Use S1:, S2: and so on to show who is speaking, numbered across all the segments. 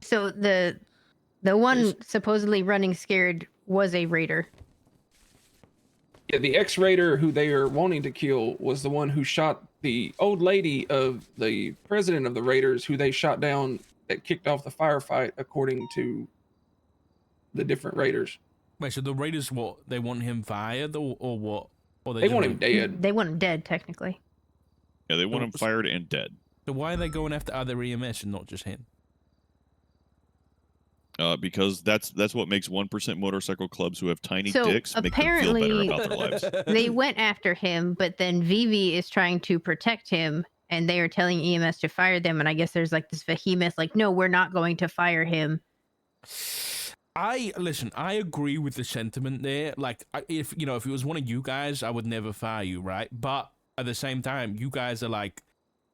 S1: So the one supposedly running scared was a raider.
S2: Yeah, the ex-raider who they are wanting to kill was the one who shot the old lady of the president of the raiders, who they shot down that kicked off the firefight, according to the different raiders.
S3: Wait, so the raiders, what, they want him fired or what? Or
S2: They want him dead.
S1: They want him dead, technically.
S4: Yeah, they want him fired and dead.
S3: So why are they going after other EMS and not just him?
S4: Because that's what makes 1% motorcycle clubs who have tiny
S1: So
S4: dicks make them feel better about their lives.
S1: They went after him, but then Vivi is trying to protect him, and they are telling EMS to fire them. And I guess there's like this behemoth, like, no, we're not going to fire him.
S3: Listen, I agree with the sentiment there. Like, if it was one of you guys, I would never fire you, right? But at the same time, you guys are like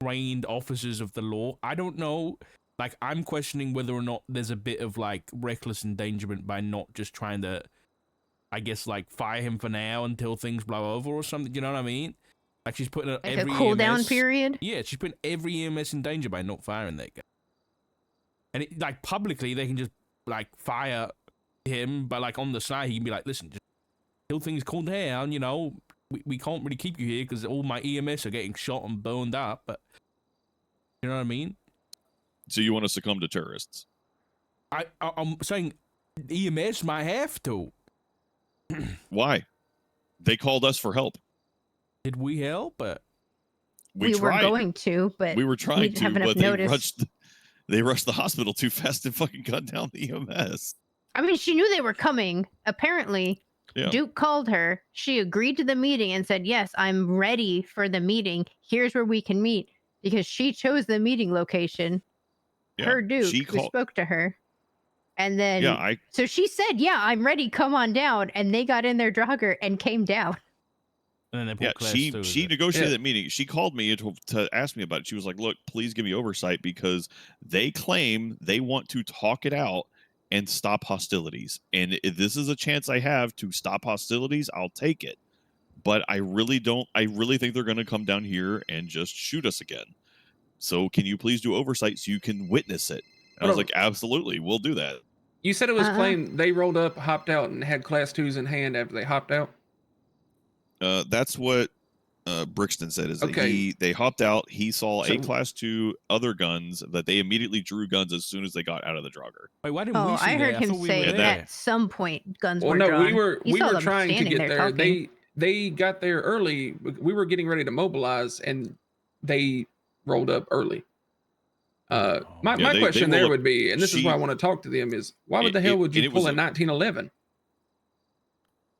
S3: trained officers of the law. I don't know. Like, I'm questioning whether or not there's a bit of like reckless endangerment by not just trying to, I guess, like fire him for now until things blow over or something. You know what I mean? Like, she's putting
S1: Like
S3: every
S1: a cool
S3: EMS,
S1: down period.
S3: Yeah, she's putting every EMS in danger by not firing that guy. And like publicly, they can just like fire him, but like on the side, he can be like, "Listen, just till things cool down, we can't really keep you here because all my EMS are getting shot and burned up." But you know what I mean?
S4: So you want to succumb to terrorists?
S3: I'm saying EMS might have to.
S4: Why? They called us for help.
S3: Did we help?
S1: We were going to, but
S4: we were trying to, but
S1: notice.
S4: they rushed the hospital too fast and fucking cut down the EMS.
S1: I mean, she knew they were coming. Apparently,
S4: yeah.
S1: Duke called her. She agreed to the meeting and said, "Yes, I'm ready for the meeting. Here's where we can meet," because she chose the meeting location.
S4: Yeah,
S1: her Duke, who spoke to her. And then, so she said, "Yeah, I'm ready. Come on down." And they got in their drogger and came down.
S3: And then
S4: she negotiated that meeting. She called me to ask me about it. She was like, "Look, please give me oversight because they claim they want to talk it out and stop hostilities. And if this is a chance I have to stop hostilities, I'll take it. But I really think they're going to come down here and just shoot us again. So can you please do oversight so you can witness it?" And I was like, "Absolutely, we'll do that."
S2: You said it was plain they rolled up, hopped out, and had class 2s in hand after they hopped out?
S4: That's what Brixton said, is that they hopped out. He saw a class 2 other guns that they immediately drew guns as soon as they got out of the drogger.
S3: Wait, why didn't we see
S1: I heard him say at some point guns were drawn.
S2: we were trying to get there. They got there early. We were getting ready to mobilize, and they rolled up early. My question there would be, and this is why I want to talk to them, is why the hell would you pull a 1911?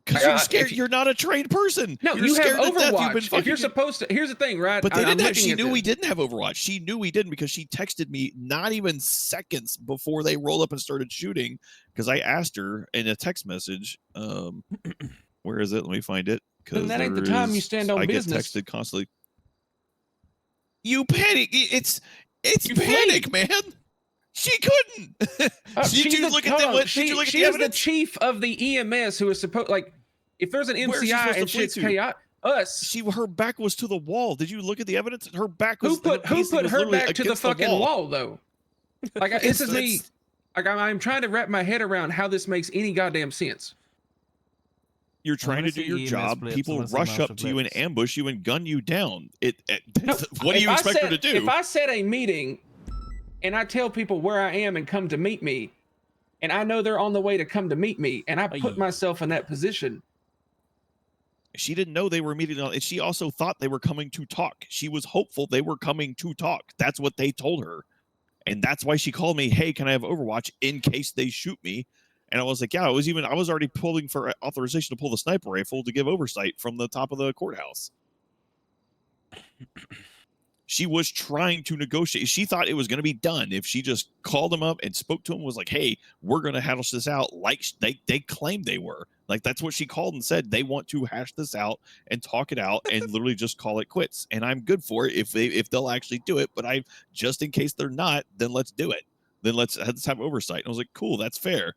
S4: Because you're scared. You're not a trained person.
S2: No, you have Overwatch. If you're supposed to, here's the thing, right?
S4: But they didn't have. She knew we didn't have Overwatch. She knew we didn't because she texted me not even seconds before they rolled up and started shooting. Because I asked her in a text message, where is it? Let me find it.
S2: Because that ain't the time you stand on business.
S4: I get texted constantly. You panic. It's panic, man. She couldn't. She's
S2: the chief of the EMS who is supposed, like, if there's an MCI and shit's chaotic,
S4: her back was to the wall. Did you look at the evidence? Her back was.
S2: Who put her back to the fucking wall, though? Like, this is me. Like, I'm trying to wrap my head around how this makes any goddamn sense.
S4: You're trying to do your job. People rush up to you and ambush you and gun you down. What do you expect her to do?
S2: If I set a meeting and I tell people where I am and come to meet me, and I know they're on the way to come to meet me, and I put myself in that position.
S4: She didn't know they were meeting on. She also thought they were coming to talk. She was hopeful they were coming to talk. That's what they told her. And that's why she called me, "Hey, can I have Overwatch in case they shoot me?" And I was like, "Yeah, I was already pulling for authorization to pull the sniper rifle to give oversight from the top of the courthouse." She was trying to negotiate. She thought it was going to be done if she just called them up and spoke to them, was like, "Hey, we're going to hash this out," like they claimed they were. Like, that's what she called and said. They want to hash this out and talk it out and literally just call it quits. And I'm good for it if they'll actually do it. But just in case they're not, then let's do it. Then let's have oversight. And I was like, cool, that's fair.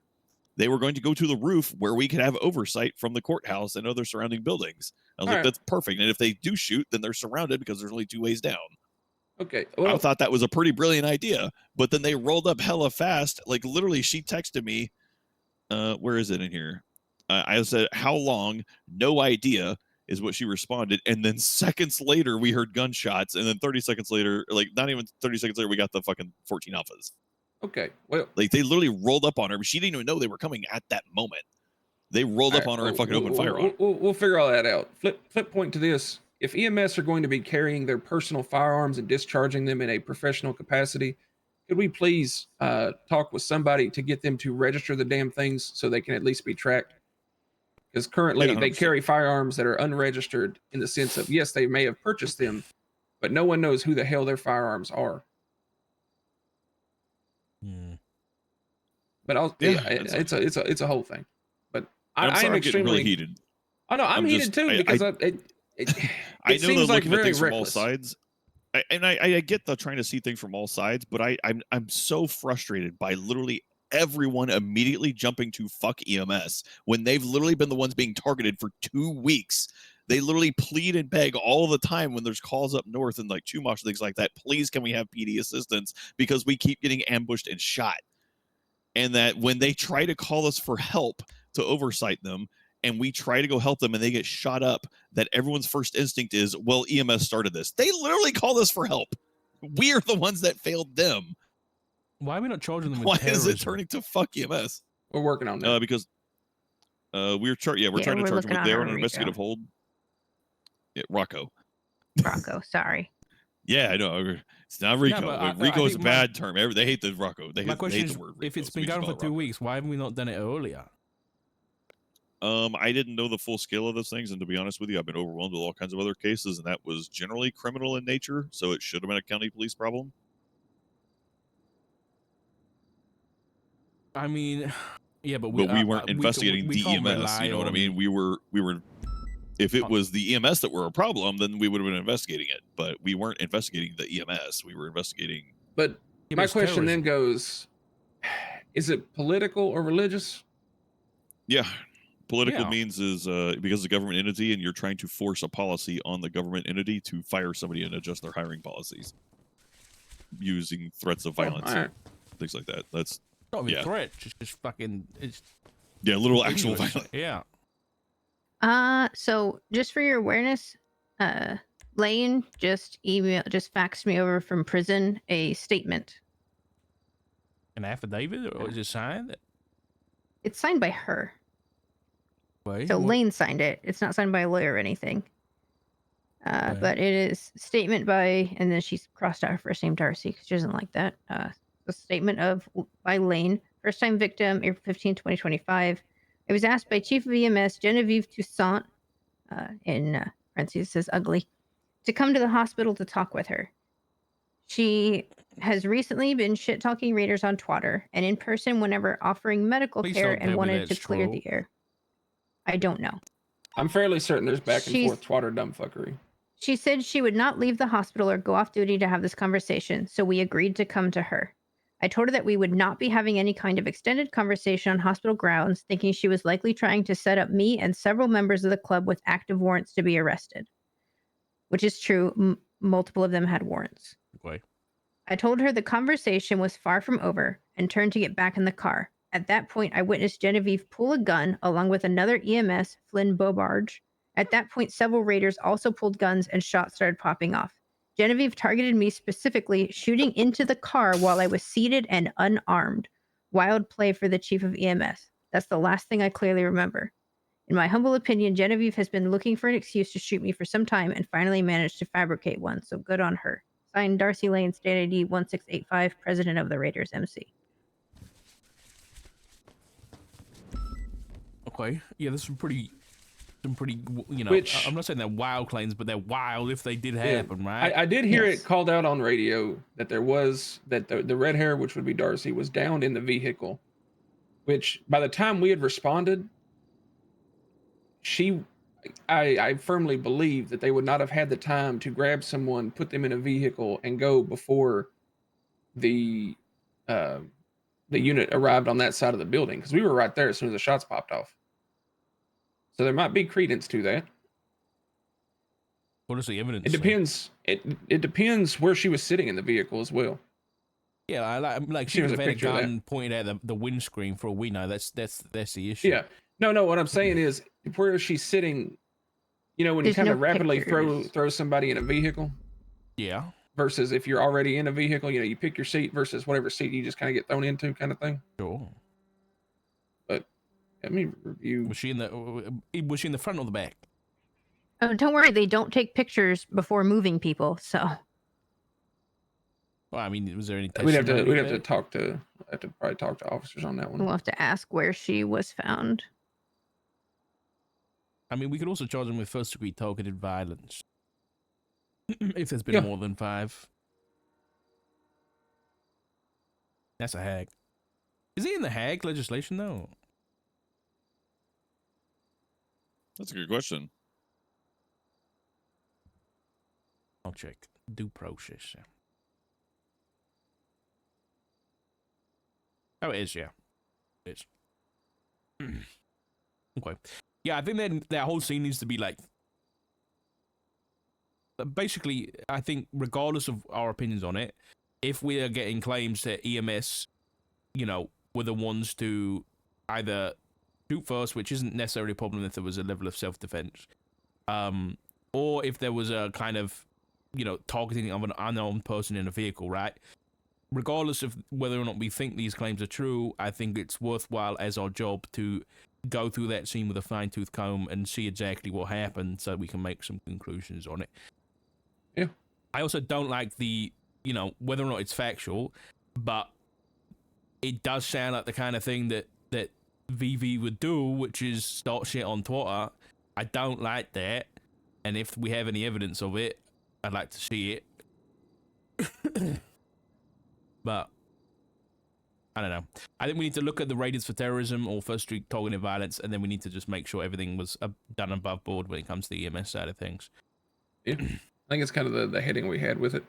S4: They were going to go to the roof where we could have oversight from the courthouse and other surrounding buildings. I was like, that's perfect. And if they do shoot, then they're surrounded because there's only 2 ways down.
S2: Okay.
S4: I thought that was a pretty brilliant idea, but then they rolled up hella fast. Like literally, she texted me. Where is it in here? I said, "How long? No idea," is what she responded. And then seconds later, we heard gunshots, and then 30 seconds later, like not even 30 seconds later, we got the fucking 14 alphas.
S2: Okay. Well,
S4: like they literally rolled up on her, but she didn't even know they were coming at that moment. They rolled up on her and fucking opened fire on her.
S2: We'll figure all that out. Flip point to this. If EMS are going to be carrying their personal firearms and discharging them in a professional capacity, could we please talk with somebody to get them to register the damn things so they can at least be tracked? Because currently they carry firearms that are unregistered in the sense of, yes, they may have purchased them, but no one knows who the hell their firearms are. But it's a whole thing. But I'm extremely
S4: really heated.
S2: I know I'm heated too because it seems like very reckless. From all
S4: sides. I get the trying to see things from all sides, but I'm so frustrated by literally everyone immediately jumping to fuck EMS when they've literally been the ones being targeted for 2 weeks. They literally plead and beg all the time when there's calls up north and like Chumash, things like that. Please, can we have PD assistance because we keep getting ambushed and shot. And that when they try to call us for help to oversight them, and we try to go help them and they get shot up, that everyone's first instinct is, well, EMS started this. They literally call us for help. We are the ones that failed them.
S3: Why are we not charging them with
S4: Why
S3: terrorism?
S4: is it turning to fuck EMS?
S2: We're working on that.
S4: Because we're trying to charge them with, they're on an investigative hold. Yeah, Rocco,
S1: sorry.
S4: Yeah, I know. It's not Rico. No, Rico's a bad term. They hate the Rocco. They hate the word Rico.
S3: If it's been going for 2 weeks, why haven't we not done it earlier?
S4: I didn't know the full scale of those things, and to be honest with you, I've been overwhelmed with all kinds of other cases, and that was generally criminal in nature, so it should have been a county police problem.
S3: I mean, yeah, but
S4: we weren't investigating the EMS. You know what I mean? We were. If it was the EMS that were a problem, then we would have been investigating it. But we weren't investigating the EMS. We were investigating.
S2: But my question then goes: is it political or religious?
S4: Yeah. Political means is because it's a government entity and you're trying to force a policy on the government entity to fire somebody and adjust their hiring policies using threats of violence and things like that. That's
S3: not even threats, just fucking
S4: literal actual violence.
S3: Yeah.
S1: So just for your awareness, Lane just faxed me over from prison a statement.
S3: An affidavit, or is it signed?
S1: It's signed by her.
S3: Wait,
S1: so Lane signed it. It's not signed by a lawyer or anything. But it is statement by, and then she's crossed out her first name Darcy because she doesn't like that. A statement by Lane, first time victim, April 15, 2025. I was asked by Chief of EMS Genevieve Toussaint, in parentheses says ugly, to come to the hospital to talk with her. She has recently been shit-talking raiders on Twitter and in person whenever offering medical care and wanted to clear the air. I don't know.
S2: I'm fairly certain there's back and forth Twitter dumbfuckery.
S1: She said she would not leave the hospital or go off duty to have this conversation, so we agreed to come to her. I told her that we would not be having any kind of extended conversation on hospital grounds, thinking she was likely trying to set up me and several members of the club with active warrants to be arrested. Which is true. Multiple of them had warrants.
S3: Okay.
S1: I told her the conversation was far from over and turned to get back in the car. At that point, I witnessed Genevieve pull a gun along with another EMS, Flynn Bobarge. At that point, several raiders also pulled guns and shots started popping off. Genevieve targeted me specifically, shooting into the car while I was seated and unarmed. Wild play for the chief of EMS. That's the last thing I clearly remember. In my humble opinion, Genevieve has been looking for an excuse to shoot me for some time and finally managed to fabricate one, so good on her. Signed, Darcy Lane, State ID 1685, President of the Raiders, MC.
S3: Okay, yeah, there's some pretty, I'm not saying they're wild claims, but they're wild if they did happen, right?
S2: I did hear it called out on radio that there was, that the red hair, which would be Darcy, was down in the vehicle, which by the time we had responded, I firmly believe that they would not have had the time to grab someone, put them in a vehicle, and go before the unit arrived on that side of the building, because we were right there as soon as the shots popped off. So there might be credence to that.
S3: What does the evidence
S2: It
S3: say?
S2: depends. It depends where she was sitting in the vehicle as well.
S3: Yeah, like she could have had a gun pointed at the windscreen for all we know. That's the issue.
S2: Yeah. No. What I'm saying is, where she's sitting, you know, when
S1: There's
S2: you kind of
S1: no
S2: rapidly
S1: pictures.
S2: throw somebody in a vehicle.
S3: Yeah.
S2: Versus if you're already in a vehicle, you know, you pick your seat versus whatever seat you just kind of get thrown into, kind of thing.
S3: Sure.
S2: But let me review.
S3: Was she in the front or the back?
S1: Oh, don't worry, they don't take pictures before moving people, so.
S3: Well, I mean, was there any
S2: We'd have
S3: testimony?
S2: to probably talk to officers on that one.
S1: We'll have to ask where she was found.
S3: I mean, we could also charge them with first-degree targeted violence. If there's been more than 5. That's a hag. Is he in the hag legislation, though?
S4: That's a good question.
S3: I'll check. Due process. Oh, it is, yeah. It is. Okay. Yeah, I think that whole scene needs to be like... Basically, I think regardless of our opinions on it, if we are getting claims that EMS, you know, were the ones to either shoot first, which isn't necessarily a problem if there was a level of self-defense, or if there was a kind of, you know, targeting of an unknown person in a vehicle, right? Regardless of whether or not we think these claims are true, I think it's worthwhile as our job to go through that scene with a fine-tooth comb and see exactly what happened so we can make some conclusions on it.
S2: Yeah.
S3: I also don't like the, you know, whether or not it's factual, but it does sound like the kind of thing that VV would do, which is start shit on Twitter. I don't like that. And if we have any evidence of it, I'd like to see it. But I don't know. I think we need to look at the ratings for terrorism or first-degree targeted violence, and then we need to just make sure everything was done above board when it comes to the EMS side of things.
S2: Yeah. I think it's kind of the heading we had with it.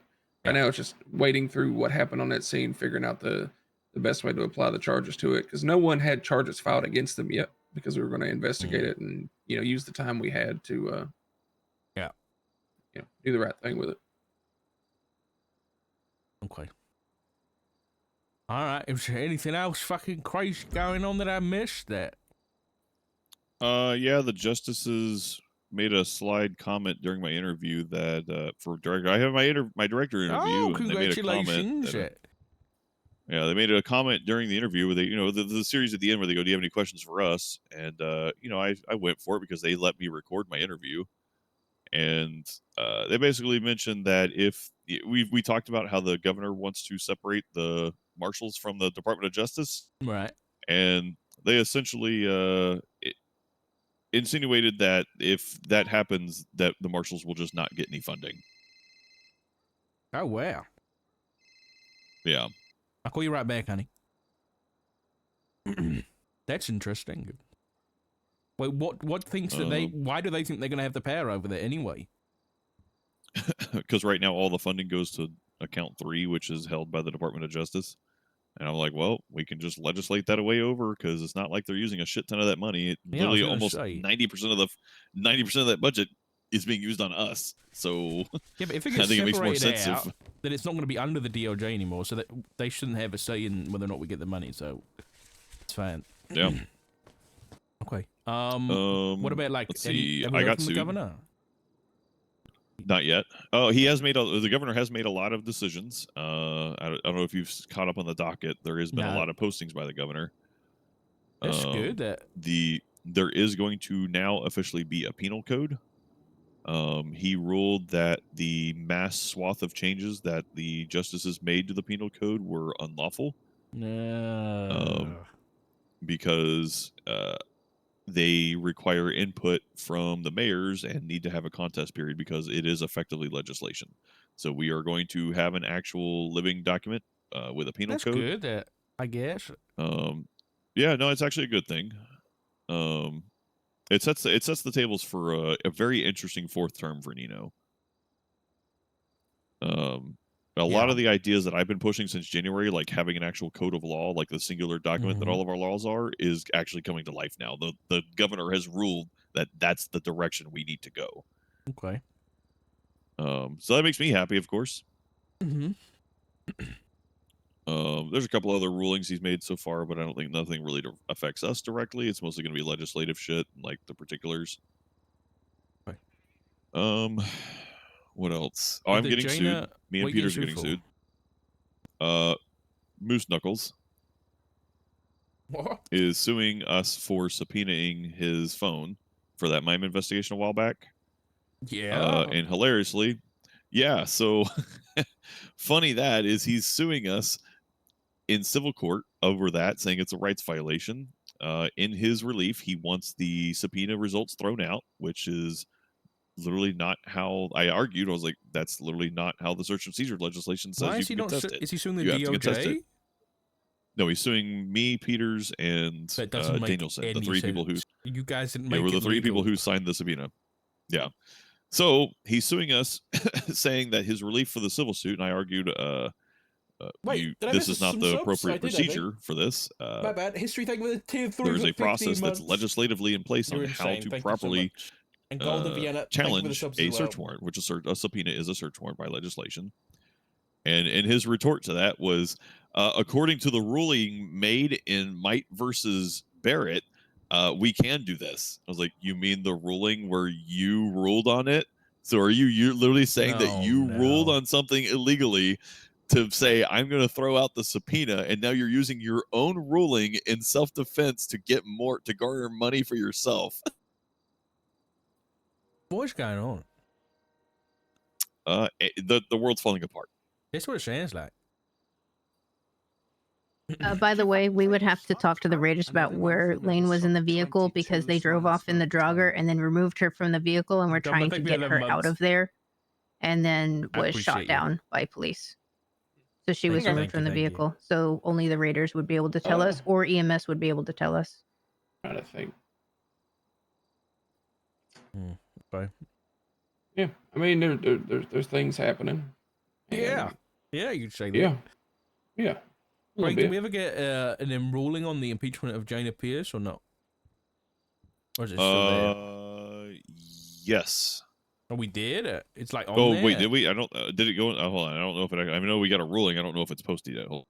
S2: Right now, it's just wading through what happened on that scene, figuring out the best way to apply the charges to it, because no one had charges filed against them yet, because we were going to investigate it and, you know, use the time we had to, you know, do the right thing with it.
S3: Okay. All right. Is there anything else fucking crazy going on that I missed?
S4: Yeah, the justices made a slide comment during my interview that for director, I have my director interview.
S3: Oh, congratulations!
S4: Yeah, they made a comment during the interview where they, you know, the series at the end where they go, "Do you have any questions for us?" And you know, I went for it because they let me record my interview, and they basically mentioned that if we talked about how the governor wants to separate the marshals from the Department of Justice,
S3: right?
S4: And they essentially insinuated that if that happens, that the marshals will just not get any funding.
S3: Oh wow!
S4: Yeah.
S3: I'll call you right back, honey. That's interesting. Wait, what thinks that they? Why do they think they're going to have the power over there anyway?
S4: Because right now all the funding goes to account 3, which is held by the Department of Justice. And I'm like, well, we can just legislate that away over because it's not like they're using a shit ton of that money. It literally almost 90% of that budget is being used on us. So
S3: yeah, but if it gets I think it makes more sense out, then it's not going to be under the DOJ anymore. So that they shouldn't have a say in whether or not we get the money. So it's fine.
S4: Yeah.
S3: Okay. What about like?
S4: Let's see. I got sued. The governor? Not yet. Oh, the governor has made a lot of decisions. I don't know if you've caught up on the docket. There has been a lot of postings by the governor.
S3: That's good.
S4: There is going to now officially be a penal code. He ruled that the mass swath of changes that the justices made to the penal code were unlawful. Because they require input from the mayors and need to have a contest period because it is effectively legislation. So we are going to have an actual living document with a penal code.
S3: That's good, I guess.
S4: Yeah, no, it's actually a good thing. It sets the tables for a very interesting 4th term for Nino. A lot of the ideas that I've been pushing since January, like having an actual code of law, like the singular document that all of our laws are, is actually coming to life now. The governor has ruled that that's the direction we need to go.
S3: Okay.
S4: So that makes me happy, of course.
S3: Mm-hmm.
S4: There's a couple other rulings he's made so far, but I don't think nothing really affects us directly. It's mostly going to be legislative shit, like the particulars.
S3: Right.
S4: What else? Oh, I'm getting sued. Me and Peter's getting sued. Moose Knuckles is suing us for subpoenaing his phone for that mime investigation a while back.
S3: Yeah.
S4: And hilariously, yeah, so funny that is he's suing us in civil court over that, saying it's a rights violation. In his relief, he wants the subpoena results thrown out, which is literally not how I argued. I was like, that's literally not how the search and seizure legislation says.
S3: Why
S4: you
S3: is he
S4: can
S3: not?
S4: contest it.
S3: Is he suing the
S4: You have to contest
S3: DOJ?
S4: it. No, he's suing me, Peters, and Danielson, the three people who
S3: you guys didn't make
S4: were the
S3: it
S4: three
S3: legal.
S4: people who signed the subpoena. Yeah. So he's suing us, saying that his relief for the civil suit, and I argued, this is not the appropriate procedure for this.
S3: My bad. History thing with a tier 3.
S4: There's a process that's legislatively in place on how to properly challenge a search warrant, which a subpoena is a search warrant by legislation. And his retort to that was, according to the ruling made in Might versus Barrett, we can do this. I was like, you mean the ruling where you ruled on it? So are you're literally saying that you ruled on something illegally to say, I'm going to throw out the subpoena, and now you're using your own ruling in self-defense to garner money for yourself?
S3: What's going on?
S4: The world's falling apart.
S3: That's what it sounds like.
S1: By the way, we would have to talk to the Raiders about where Lane was in the vehicle, because they drove off in the Draugr and then removed her from the vehicle and were trying to get her out of there, and then was shot down by police. So she was removed from the vehicle. So only the Raiders would be able to tell us, or EMS would be able to tell us.
S2: I think.
S3: Okay.
S2: Yeah, I mean, there's things happening.
S3: Yeah, you'd say that.
S2: Yeah.
S3: Right, did we ever get an enrolling on the impeachment of Jana Pierce or not? Or is it still there?
S4: Yes.
S3: Oh, we did. It's like on there.
S4: Wait, did we? I don't. Did it go? Hold on. I don't know if it. I know we got a ruling. I don't know if it's posted yet. Hold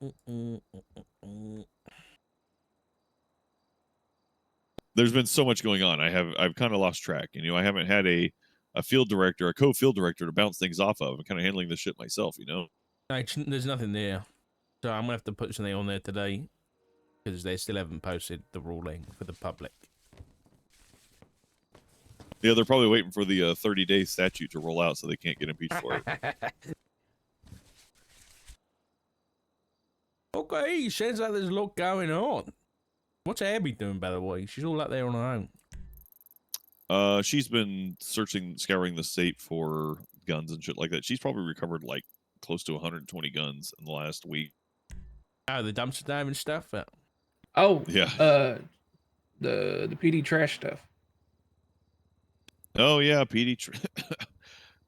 S4: on. There's been so much going on. I've kind of lost track. And, I haven't had a field director, a co-field director to bounce things off of. I'm kind of handling this shit myself.
S3: There's nothing there, so I'm gonna have to put something on there today because they still haven't posted the ruling for the public.
S4: Yeah, they're probably waiting for the 30-day statute to roll out so they can't get impeached for it.
S3: Okay, sounds like there's a lot going on. What's Abby doing, by the way? She's all out there on her
S4: own. She's been scouring the state for guns and shit like that. She's probably recovered like close to 120 guns in the last week.
S3: Oh, the dumpster dive and stuff.
S2: Oh
S4: yeah.
S2: The PD trash stuff.
S4: Oh yeah, PD.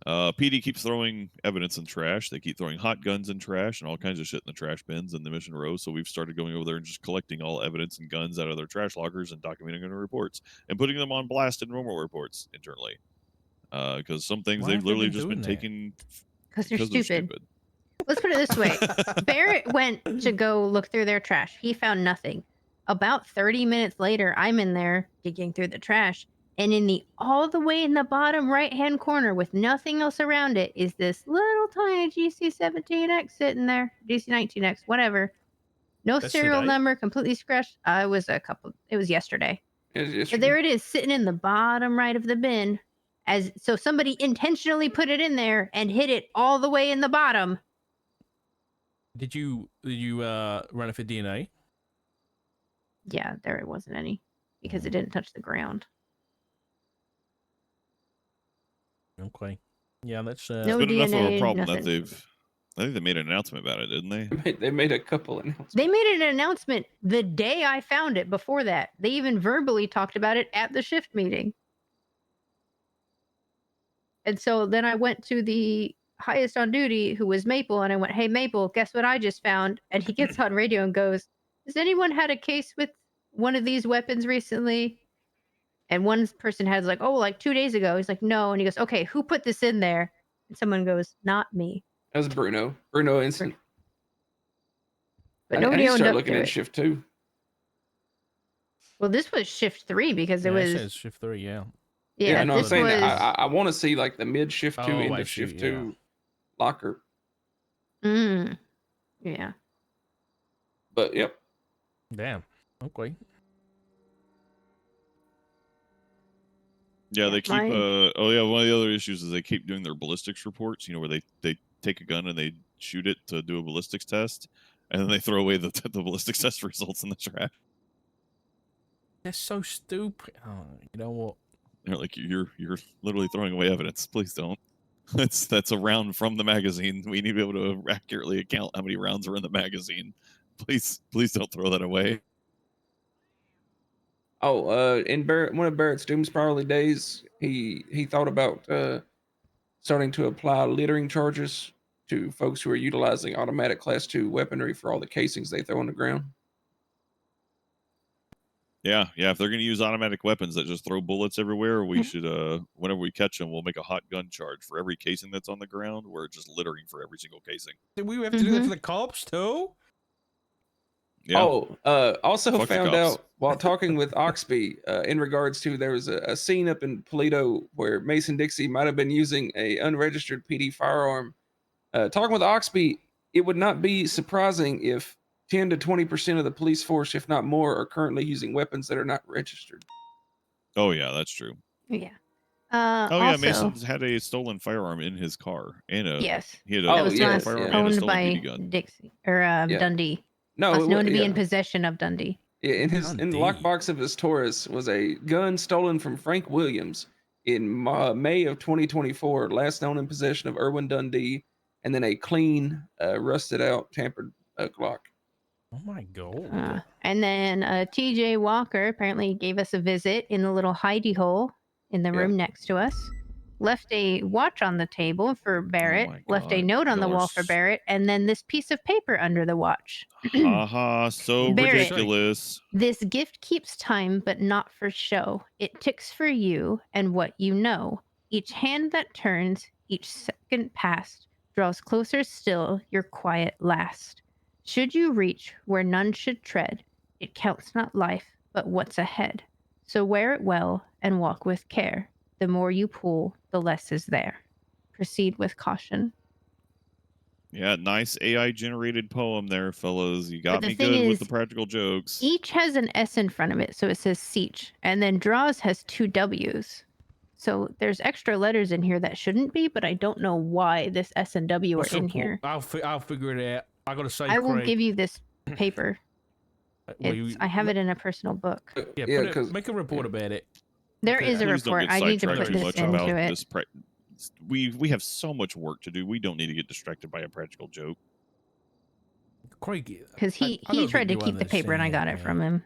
S4: PD keeps throwing evidence in trash. They keep throwing hot guns in trash and all kinds of shit in the trash bins in the Mission Row. So we've started going over there and just collecting all evidence and guns out of their trash lockers and documenting in reports and putting them on blast in normal reports internally. Because some things they've literally just been taking
S1: because they're stupid. Let's put it this way. Barrett went to go look through their trash. He found nothing. About 30 minutes later, I'm in there digging through the trash. And all the way in the bottom right-hand corner with nothing else around it is this little tiny GC17X sitting there. GC19X, whatever. No serial number, completely scratched. It was yesterday. But there it is, sitting in the bottom right of the bin. So somebody intentionally put it in there and hit it all the way in the bottom.
S3: Did you run it for DNA?
S1: Yeah, there wasn't any because it didn't touch the ground.
S3: Okay. Yeah, that's
S1: no
S4: it's been
S1: DNA,
S4: enough of a problem
S1: nothing.
S4: that I think they made an announcement about it, didn't they?
S2: They made a couple announcements.
S1: They made an announcement the day I found it. Before that, they even verbally talked about it at the shift meeting. And so then I went to the highest on duty, who was Maple, and I went, "Hey, Maple, guess what I just found?" And he gets on radio and goes, "Has anyone had a case with one of these weapons recently?" And one person has like, oh, like 2 days ago. He's like, no. And he goes, okay, who put this in there? And someone goes, not me.
S2: That was Bruno. Bruno Instant.
S1: But nobody
S2: I need to
S1: owned
S2: start
S1: up
S2: looking
S1: to
S2: at
S1: it.
S2: shift 2.
S1: Well, this was shift 3 because it was.
S3: It says shift 3, yeah.
S1: Yeah,
S2: no,
S1: this
S2: I'm saying
S1: was.
S2: I want to see like the mid shift 2, end of shift 2 locker.
S1: Yeah.
S2: But yep.
S3: Damn. Okay.
S4: Yeah, they keep one of the other issues is they keep doing their ballistics reports, you know, where they take a gun and they shoot it to do a ballistics test, and then they throw away the ballistics test results in the trash.
S3: That's so stupid. Oh, you know what?
S4: They're like, you're literally throwing away evidence. Please don't. That's a round from the magazine. We need to be able to accurately account how many rounds are in the magazine. Please don't throw that away.
S2: Oh, in one of Barrett's Doomspirally days, he thought about starting to apply littering charges to folks who are utilizing automatic Class 2 weaponry for all the casings they throw on the ground.
S4: Yeah. If they're going to use automatic weapons that just throw bullets everywhere, we should, whenever we catch them, we'll make a hot gun charge for every casing that's on the ground. We're just littering for every single casing.
S3: Did we have to do that for the cops too?
S4: Yeah.
S2: Oh, also
S4: Fuck
S2: found out while talking with Oxby in regards to there was a scene up in Toledo where Mason Dixie might have been using a unregistered PD firearm. Talking with Oxby, it would not be surprising if 10 to 20% of the police force, if not more, are currently using weapons that are not registered.
S4: Oh yeah, that's true.
S1: Yeah.
S4: Mason's had a stolen firearm in his car, and
S1: yes,
S4: he had
S1: that was
S4: a firearm and a
S1: owned
S4: stolen
S1: by
S4: BB gun.
S1: Dixie or Dundee.
S2: No,
S1: was known to be in possession of Dundee.
S2: Yeah, in the lockbox of his Taurus was a gun stolen from Frank Williams in May of 2024, last known in possession of Erwin Dundee, and then a clean, rusted out, tampered Glock.
S3: Oh my god!
S1: And then TJ Walker apparently gave us a visit in the little hidey hole in the room next to us. Left a watch on the table for Barrett, left a note on the wall for Barrett, and then this piece of paper under the watch.
S4: Haha, so
S1: Barrett,
S4: ridiculous.
S1: This gift keeps time, but not for show. It ticks for you and what you know. Each hand that turns, each second past, draws closer still your quiet last. Should you reach where none should tread, it counts not life, but what's ahead. So wear it well and walk with care. The more you pull, the less is there. Proceed with caution.
S4: Yeah, nice AI generated poem there, fellas. You got me good with the practical jokes.
S1: Each has an S in front of it, so it says Seach. And then draws has 2 W's. So there's extra letters in here that shouldn't be, but I don't know why this S and W are in here.
S3: I'll figure it out. I gotta say,
S1: I will give you this paper. I have it in a personal book.
S3: Yeah, make a report about it.
S1: There is a report. I need to put this into it.
S4: We have so much work to do. We don't need to get distracted by a practical joke.
S3: Craig,
S1: because he tried to keep the paper and I got it from him.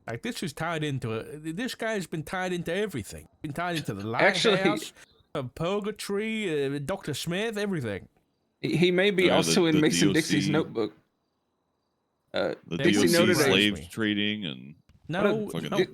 S3: Like, this is tied into it. This guy's been tied into everything. Been tied into the lighthouse, purgatory, Dr. Smith, everything.
S2: He may be also in Mason
S4: DOC,
S2: Dixie's notebook.
S4: The
S2: Dixie
S4: DOC slave trading and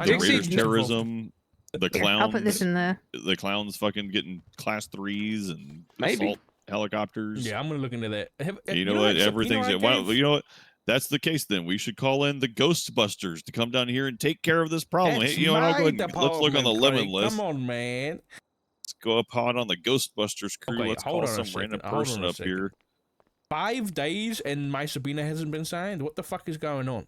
S4: Dixie terrorism. The clowns.
S1: I'll put this in the
S4: clowns fucking getting class 3s and assault helicopters.
S3: Yeah, I'm gonna look into that.
S4: You know what? Everything's you know what? That's the case. Then we should call in the Ghostbusters to come down here and take care of this problem. Hey, you know what? I'll go ahead and let's look on the lemon list.
S3: Come on, man.
S4: Let's go upon on the Ghostbusters crew. Let's call some random person up here.
S3: 5 days and my subpoena hasn't been signed. What the fuck is going on?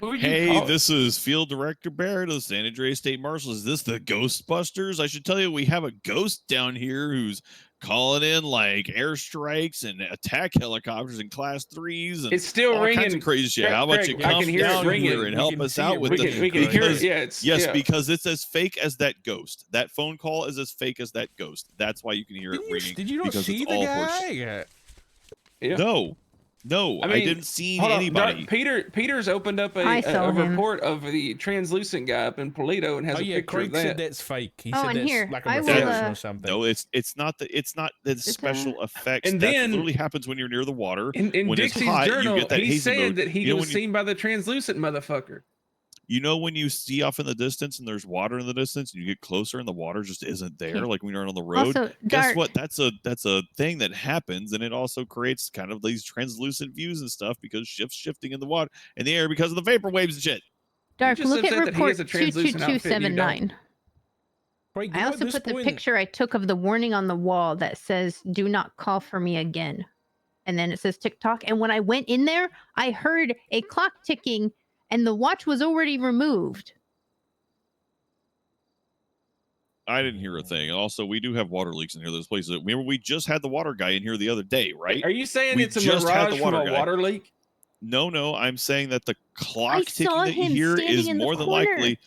S4: Hey, this is Field Director Barrett of the San Andreas State Marshal. Is this the Ghostbusters? I should tell you, we have a ghost down here who's calling in like airstrikes and attack helicopters and class 3s and
S2: it's still
S4: all
S2: ringing.
S4: Kinds of crazy shit. How about you come down here and help us out with
S2: this? We can hear it.
S4: Yes, because it's as fake as that ghost. That phone call is as fake as that ghost. That's why you can hear it ringing.
S3: Did you not see the guy?
S4: No. No, I didn't see anybody.
S2: Peter's opened up a report of the translucent guy up in Polito and has a picture
S3: Craig
S2: of that.
S3: said that's fake. He
S1: Oh,
S3: said
S1: and
S3: that's
S1: here,
S3: like a
S1: I will,
S3: reflection or something.
S4: No, it's not the special effects.
S2: And
S4: that
S2: then
S4: literally happens when you're near the water.
S2: In
S4: when
S2: Dixie's
S4: it's hot,
S2: journal,
S4: you get that
S2: he
S4: hazy
S2: said
S4: mode.
S2: that he was seen by the translucent motherfucker.
S4: You know when you see off in the distance and there's water in the distance and you get closer and the water just isn't there, like when you're on the road.
S1: Also,
S4: guess what? That's a thing that happens, and it also creates kind of these translucent views and stuff because shifting in the water in the air because of the vapor waves and shit.
S1: Dark, look at report 22279. I also put the picture I took of the warning on the wall that says, "Do not call for me again." And then it says TikTok. And when I went in there, I heard a clock ticking and the watch was already removed.
S4: I didn't hear a thing. Also, we do have water leaks in here. There's places. Remember, we just had the water guy in here the other day, right?
S2: Are you saying it's a mirage from a water leak?
S4: No. I'm saying that the clock ticking that you hear is more than likely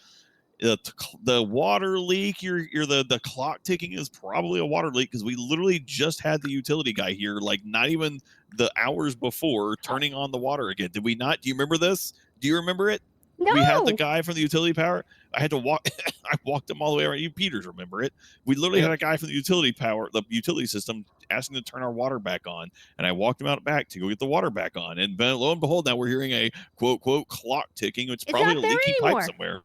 S4: the water leak. The clock ticking is probably a water leak because we literally just had the utility guy here, like not even the hours before, turning on the water again. Did we not? Do you remember this? Do you remember it?
S1: No.
S4: We had the guy from the utility power. I had to walk. I walked him all the way around. You Peters remember it? We literally had a guy from the utility system, asking to turn our water back on, and I walked him out back to go get the water back on. And lo and behold, now we're hearing a quote clock ticking. It's probably a leaky pipe somewhere.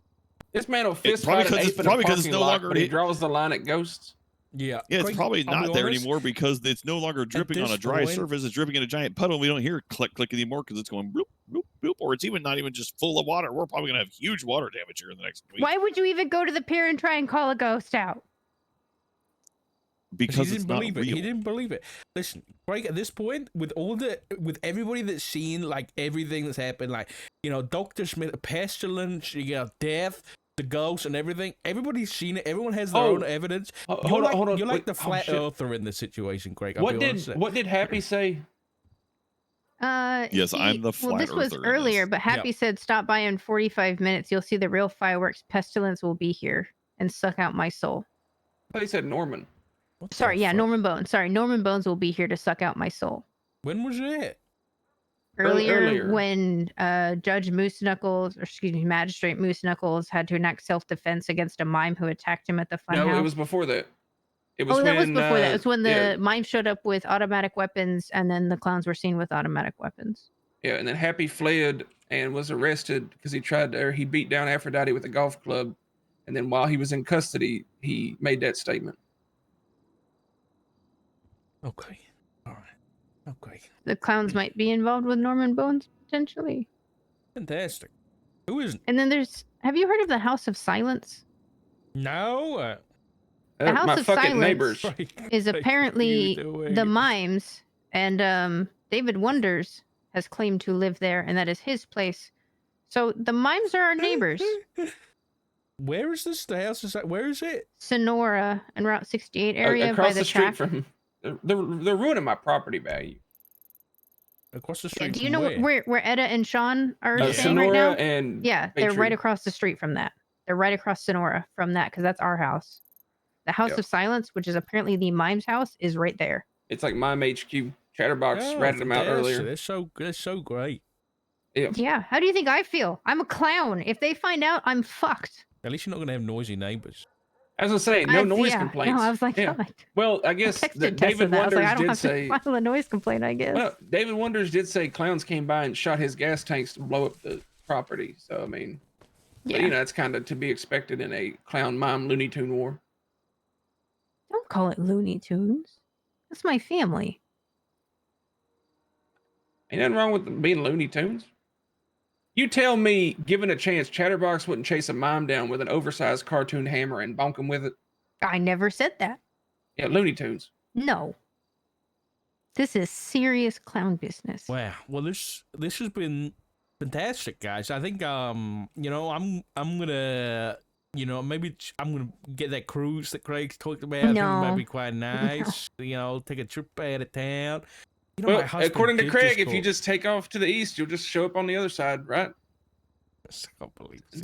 S2: This man will fist fight an ape in a parking lot, but he draws the line at ghosts.
S3: Yeah,
S4: it's probably not there anymore because it's no longer dripping on a dry surface. It's dripping in a giant puddle. We don't hear it click anymore because it's going bloop, bloop, bloop, or it's even not even just full of water. We're probably going to have huge water damage here in the next week.
S1: Why would you even go to the pier and try and call a ghost out?
S4: Because
S3: he didn't believe it. He didn't believe it. Listen, Craig, at this point, with everybody that's seen like everything that's happened, like Dr. Smith, pestilence, death, the ghosts and everything. Everybody's seen it. Everyone has their own evidence.
S2: Hold on.
S3: You're like the flat earther in this situation, Craig.
S2: What did Happy say?
S4: Yes, I'm the flat earther.
S1: Well, this was earlier, but Happy said, "Stop by in 45 minutes. You'll see the real fireworks. Pestilence will be here and suck out my soul."
S2: I thought he said Norman.
S1: Norman Bones. Sorry, Norman Bones will be here to suck out my soul.
S3: When was it?
S1: Earlier, when Magistrate Moose Knuckles had to enact self-defense against a mime who attacked him at the funhouse.
S2: No, it was before that. It was
S1: that was before that. It was when the mime showed up with automatic weapons, and then the clowns were seen with automatic weapons.
S2: Yeah, and then Happy fled and was arrested because he beat down Aphrodite with a golf club, and then while he was in custody, he made that statement.
S3: Okay. All right. Okay.
S1: The clowns might be involved with Norman Bones, potentially.
S3: Fantastic. Who isn't?
S1: And then have you heard of the House of Silence?
S3: No.
S1: The House of Silence is apparently the mimes, and David Wonders has claimed to live there, and that is his place. So the mimes are our neighbors.
S3: Where is this? The House of Silence? Where is it?
S1: Sonora and Route 68 area
S2: across
S1: by the
S2: street
S1: track.
S2: from. They're ruining my property value.
S3: Across the street.
S1: Do you know where Etta and Sean are staying
S2: Sonora
S1: right now?
S2: And
S1: they're right across the street from that. They're right across Sonora from that because that's our house. The House of Silence, which is apparently the mime's house, is right there.
S2: It's like Mime HQ. Chatterbox ratted them out earlier.
S3: That's so great.
S1: Yeah. How do you think I feel? I'm a clown. If they find out, I'm fucked.
S3: At least you're not gonna have noisy neighbors.
S2: I was gonna say no noise complaints.
S1: No, I was like,
S2: well, I guess David Wonders did say
S1: file a noise complaint. I guess.
S2: Well, David Wonders did say clowns came by and shot his gas tanks to blow up the property. So I mean, but, it's kind of to be expected in a clown mime Looney Tune war.
S1: Don't call it Looney Tunes. That's my family.
S2: Ain't nothing wrong with being Looney Tunes. You tell me, given a chance, Chatterbox wouldn't chase a mime down with an oversized cartoon hammer and bonk him with it?
S1: I never said that.
S2: Yeah, Looney Tunes.
S1: No. This is serious clown business.
S3: Wow. Well, this has been fantastic, guys. I think I'm gonna maybe I'm gonna get that cruise that Craig's talked about. I think it might be quite nice. No. Take a trip out of town.
S2: Well, according to Craig, if you just take off to the east, you'll just show up on the other side, right?
S3: I can't believe this.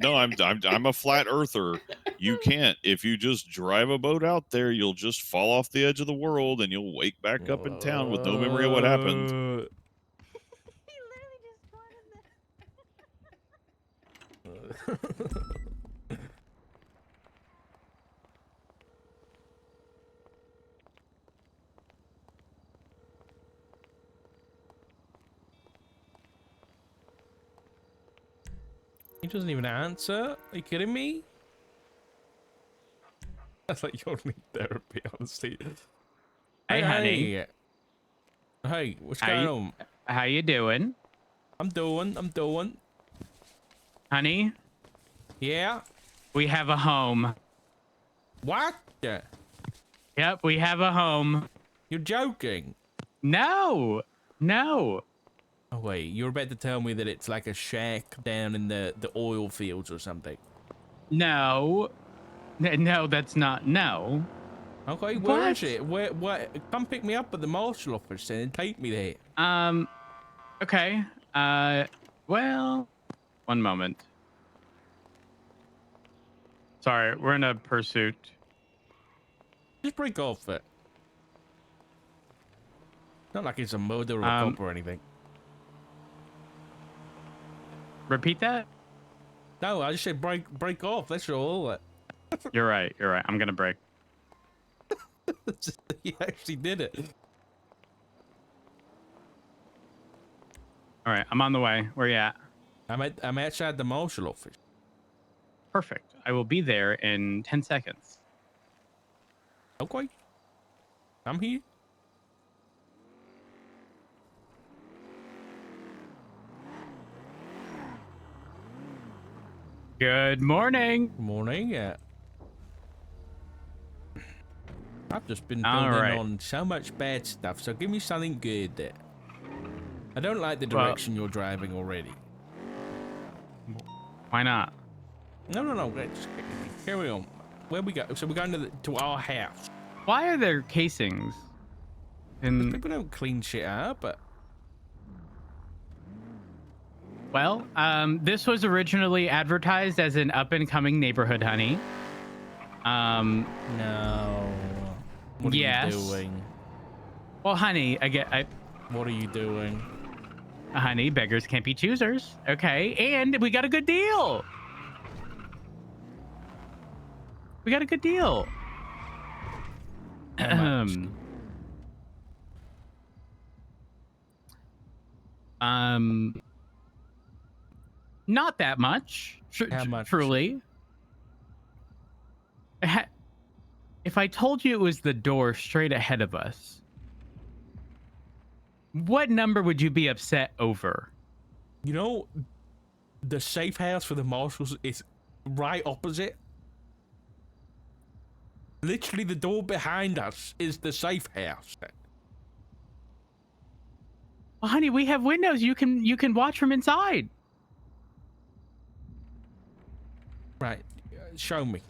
S4: No, I'm a flat earther. You can't. If you just drive a boat out there, you'll just fall off the edge of the world, and you'll wake back up in town with no memory of what happened.
S1: He literally just spotted that.
S3: He doesn't even answer. Are you kidding me? That's like you need therapy, honestly.
S5: Hey, honey.
S3: Hey, what's going on?
S5: How you doing?
S3: I'm doing.
S5: Honey?
S3: Yeah?
S5: We have a home.
S3: What?
S5: Yep, we have a home.
S3: You're joking?
S5: No.
S3: Oh wait, you're about to tell me that it's like a shack down in the oil fields or something.
S5: No, that's not. No.
S3: Okay, where is it? What? Come pick me up at the marshal office and take me there.
S5: Okay. Well, one moment. Sorry, we're in a pursuit.
S3: Just break off it. Not like it's a murder or a cop or anything.
S5: Repeat that?
S3: No, I just said break off. That's all.
S5: You're right. I'm gonna break.
S3: You actually did it.
S5: All right, I'm on the way. Where you at?
S3: I'm outside the marshal office.
S5: Perfect. I will be there in 10 seconds.
S3: Okay. I'm here.
S5: Good morning.
S3: Good morning. Yeah. I've just been building on so much bad stuff, so give me something good there. I don't like the direction you're driving already.
S5: Why not?
S3: No. Just carry on. Where we go? So we're going to our house.
S5: Why are there casings? And
S3: people don't clean shit up, but...
S5: Well, this was originally advertised as an up-and-coming neighborhood, honey.
S3: No. What are you doing?
S5: Well, honey,
S3: What are you doing?
S5: Honey, beggars can't be choosers. Okay, and we got a good deal.
S3: How much?
S5: Not that much.
S3: How much?
S5: Truly. If I told you it was the door straight ahead of us, what number would you be upset over?
S3: You know, the safe house for the marshals is right opposite. Literally, the door behind us is the safe house.
S5: Well, honey, we have windows. You can watch from inside.
S3: Right. Show me.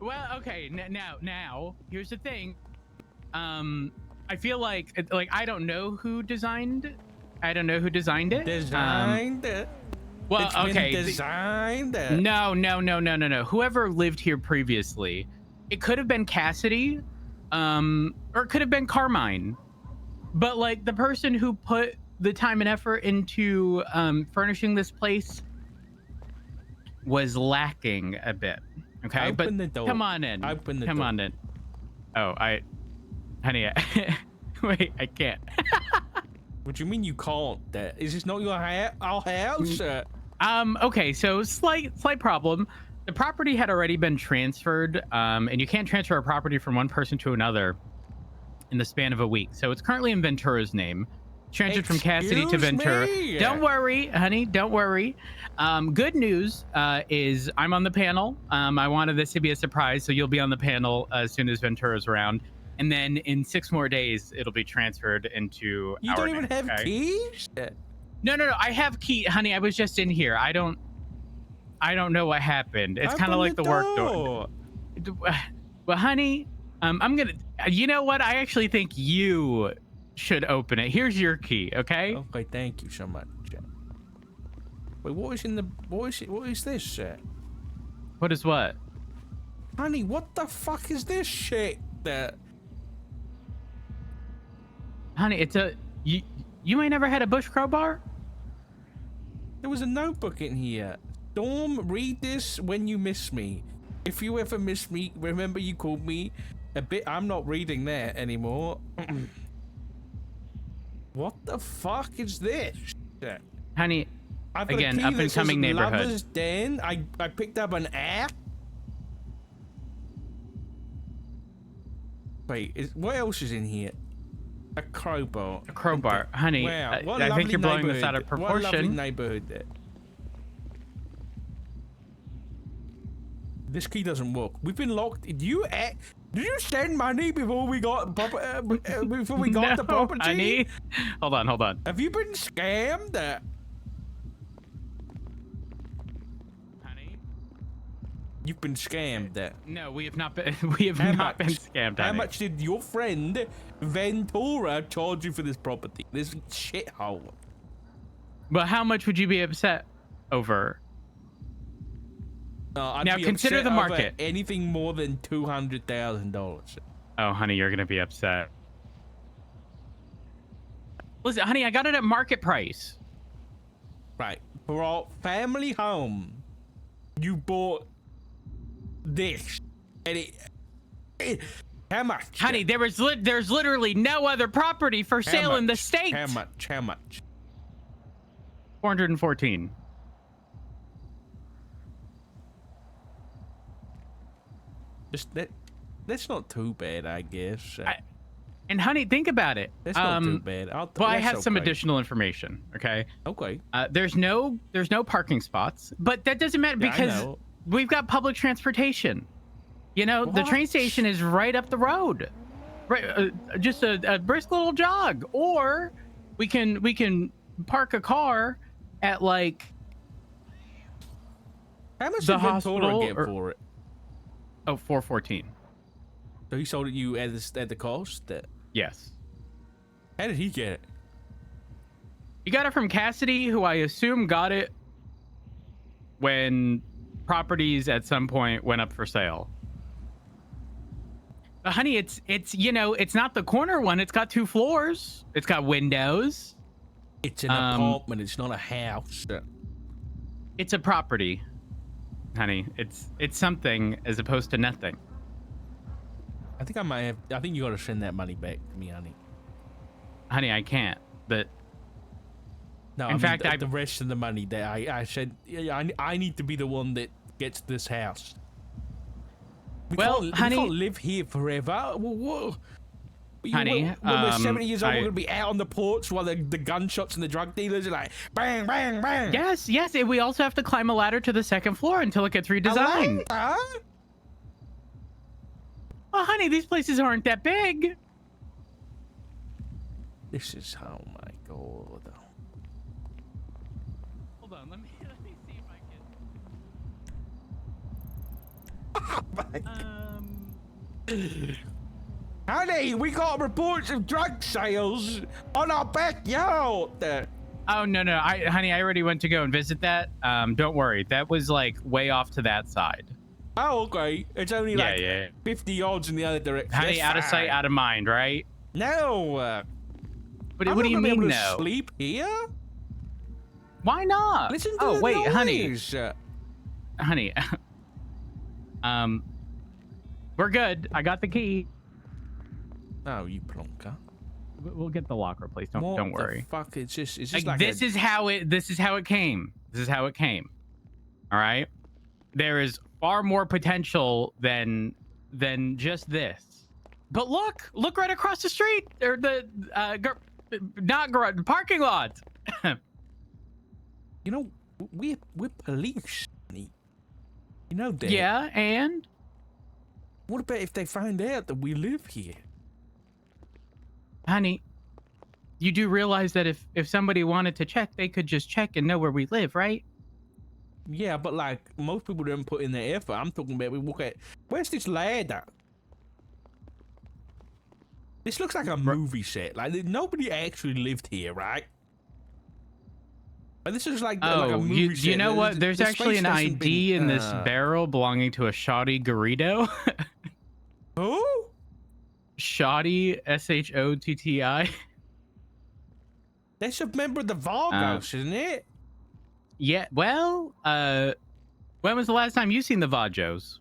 S5: Well, okay. Now, here's the thing. I feel like I don't know who designed it.
S3: Designed it.
S5: Well,
S3: It's
S5: okay.
S3: been designed it.
S5: No. Whoever lived here previously, it could have been Cassidy, or it could have been Carmine. But like the person who put the time and effort into furnishing this place was lacking a bit. Okay,
S3: Open the door.
S5: Come on in. Come on in. Oh, honey, wait, I can't.
S3: What do you mean you can't? Is this not our house?
S5: Okay, so slight problem. The property had already been transferred, and you can't transfer a property from one person to another in the span of a week. So it's currently in Ventura's name. Transferred from Cassidy to Ventura.
S3: Me?
S5: Don't worry, honey. Don't worry. Good news is I'm on the panel. I wanted this to be a surprise, so you'll be on the panel as soon as Ventura's around. And then in 6 more days, it'll be transferred into
S3: You don't even have keys?
S5: No. I have key, honey. I was just in here. I don't know what happened. It's kind of like the work door. Well, honey, I'm gonna. You know what? I actually think you should open it. Here's your key. Okay.
S3: Okay. Thank you so much. Wait, what is in the? What is this shit?
S5: What is what?
S3: Honey, what the fuck is this shit?
S5: Honey, it's a you ain't never had a bush crowbar?
S3: There was a notebook in here. Storm, read this when you miss me. If you ever miss me, remember you called me a bit. I'm not reading that anymore. What the fuck is this?
S5: Honey,
S3: I've got
S5: again,
S3: a key
S5: up and coming neighborhood.
S3: Lover's Den. I picked up an app. Wait, what else is in here? A crowbar.
S5: A crowbar, honey.
S3: Wow, what
S5: I
S3: a
S5: think you're blowing this out
S3: neighborhood.
S5: of proportion.
S3: What a lovely neighborhood there. This key doesn't work. We've been locked. Did you send money before we got the property?
S5: Honey, hold on.
S3: Have you been scammed?
S5: Honey,
S3: You've been scammed.
S5: no, we have not been. We have not been scammed.
S3: How
S5: honey.
S3: much did your friend Ventura charge you for this property? This shithole.
S5: But how much would you be upset over?
S3: I'd
S5: Now
S3: be
S5: consider
S3: upset
S5: the
S3: over
S5: market.
S3: anything more than $200,000.
S5: Oh, honey, you're gonna be upset. Listen, honey, I got it at market price.
S3: Right, for our family home, you bought this, and how much?
S5: Honey, there's literally no other property for sale in the state.
S3: How much? How much?
S5: 414.
S3: Just that's not too bad, I guess.
S5: And honey, think about it.
S3: That's not too bad.
S5: Well, I have some additional information. Okay.
S3: Okay.
S5: There's no parking spots, but that doesn't matter because we've got public transportation. You know, the train station is right up the road, right? Just a brisk little jog, or we can park a car at like
S3: how much
S5: the
S3: did
S5: hospital
S3: get for it?
S5: Oh, 414.
S3: So he sold it you at the cost?
S5: Yes.
S3: How did he get it?
S5: He got it from Cassidy, who I assume got it when properties at some point went up for sale. But honey, it's you know, it's not the corner one. It's got 2 floors. It's got windows.
S3: It's an apartment. It's not a house.
S5: It's a property, honey. It's something as opposed to nothing.
S3: I think you got to send that money back to me, honey.
S5: Honey, I can't. But
S3: no,
S5: in fact,
S3: the rest of the money that I said, I need to be the one that gets this house.
S5: Honey,
S3: we can't live here forever.
S5: Honey,
S3: when we're 70 years old, we're gonna be out on the porch while the gunshots and the drug dealers are like bang, bang, bang.
S5: Yes. And we also have to climb a ladder to the 2nd floor until it gets redesigned. Well, honey, these places aren't that big.
S3: This is, oh my god.
S5: Hold on, let me see if I can.
S3: Honey, we got reports of drug sales on our backyard.
S5: Oh no, honey, I already went to go and visit that. Don't worry, that was like way off to that side.
S3: Oh, okay. It's only like 50 yards in the other direction.
S5: Honey, out of sight, out of mind, right?
S3: No.
S5: What do you mean, no?
S3: Sleep here?
S5: Why not?
S3: Listen to the noise.
S5: Honey. We're good. I got the key.
S3: Oh, you plonker.
S5: We'll get the lock replaced. Don't worry.
S3: Fuck, it's just
S5: like this is how it came. This is how it came. All right. There is far more potential than just this. But look right across the street, or the not garage, parking lot.
S3: You know, we're police. You know that.
S5: Yeah, and
S3: what about if they find out that we live here?
S5: Honey, you do realize that if somebody wanted to check, they could just check and know where we live, right?
S3: Yeah, but like most people don't put in their effort. I'm talking about we walk at. Where's this ladder? This looks like a movie set. Like nobody actually lived here, right? This is like,
S5: Oh,
S3: like a movie
S5: you know what? There's actually an ID in this
S3: barrel.
S5: barrel belonging to a shoddy Garrido.
S3: Who?
S5: Shoddy, SHOTTI.
S3: That's a member of the Vargos, isn't it?
S5: Yeah. Well, when was the last time you seen the Vajos?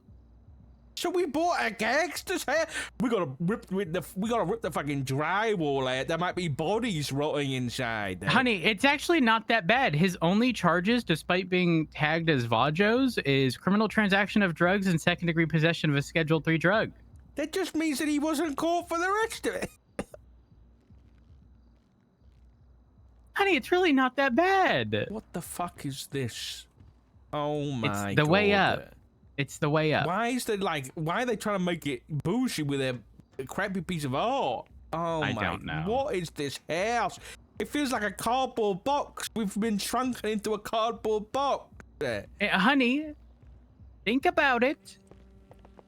S3: So we bought a gangster's hair. We gotta rip the fucking drywall out. There might be bodies rotting inside.
S5: Honey, it's actually not that bad. His only charges, despite being tagged as Vajos, is criminal transaction of drugs and second-degree possession of a Schedule 3 drug.
S3: That just means that he wasn't caught for the rest of it.
S5: Honey, it's really not that bad.
S3: What the fuck is this? Oh my god.
S5: It's the way up. It's the way up.
S3: Why are they trying to make it bougie with a crappy piece of art? Oh
S5: I
S3: my,
S5: don't know.
S3: What is this house? It feels like a cardboard box. We've been shrunken into a cardboard box.
S5: Hey, honey, think about it.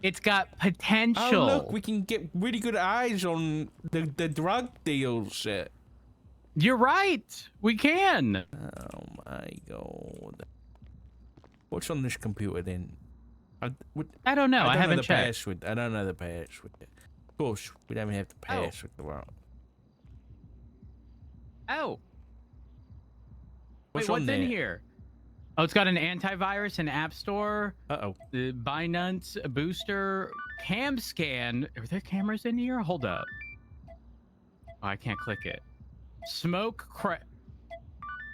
S5: It's got potential.
S3: Oh look, we can get really good eyes on the drug deals.
S5: You're right. We can.
S3: Oh my god. What's on this computer then?
S5: I don't know. I haven't
S3: know the
S5: checked.
S3: Password. I don't know the password. Of course, we don't have the password.
S5: Oh.
S3: What's
S5: Wait, what's
S3: there?
S5: in here? Oh, it's got an antivirus, an app store,
S3: Uh-oh.
S5: the Binance, a booster, cam scan. Are there cameras in here? Hold up. Oh, I can't click it. Smoke crack.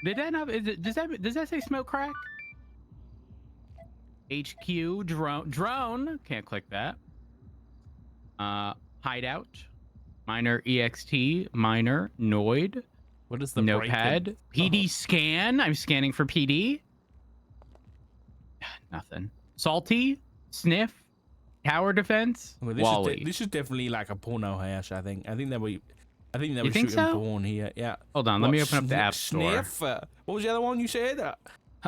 S5: Did that not? Does that say smoke crack? HQ drone. Can't click that. Hideout. Miner ext. Miner Noid.
S3: What is the
S5: Notepad? PD scan. I'm scanning for PD. Nothing. Salty. Sniff. Tower defense.
S3: Well,
S5: Wally.
S3: This is definitely like a porno house. I think that we
S5: You think
S3: shooting
S5: so?
S3: porn here. Yeah.
S5: Hold on. Let me open up the app store.
S3: Sniff? What was the other one you said?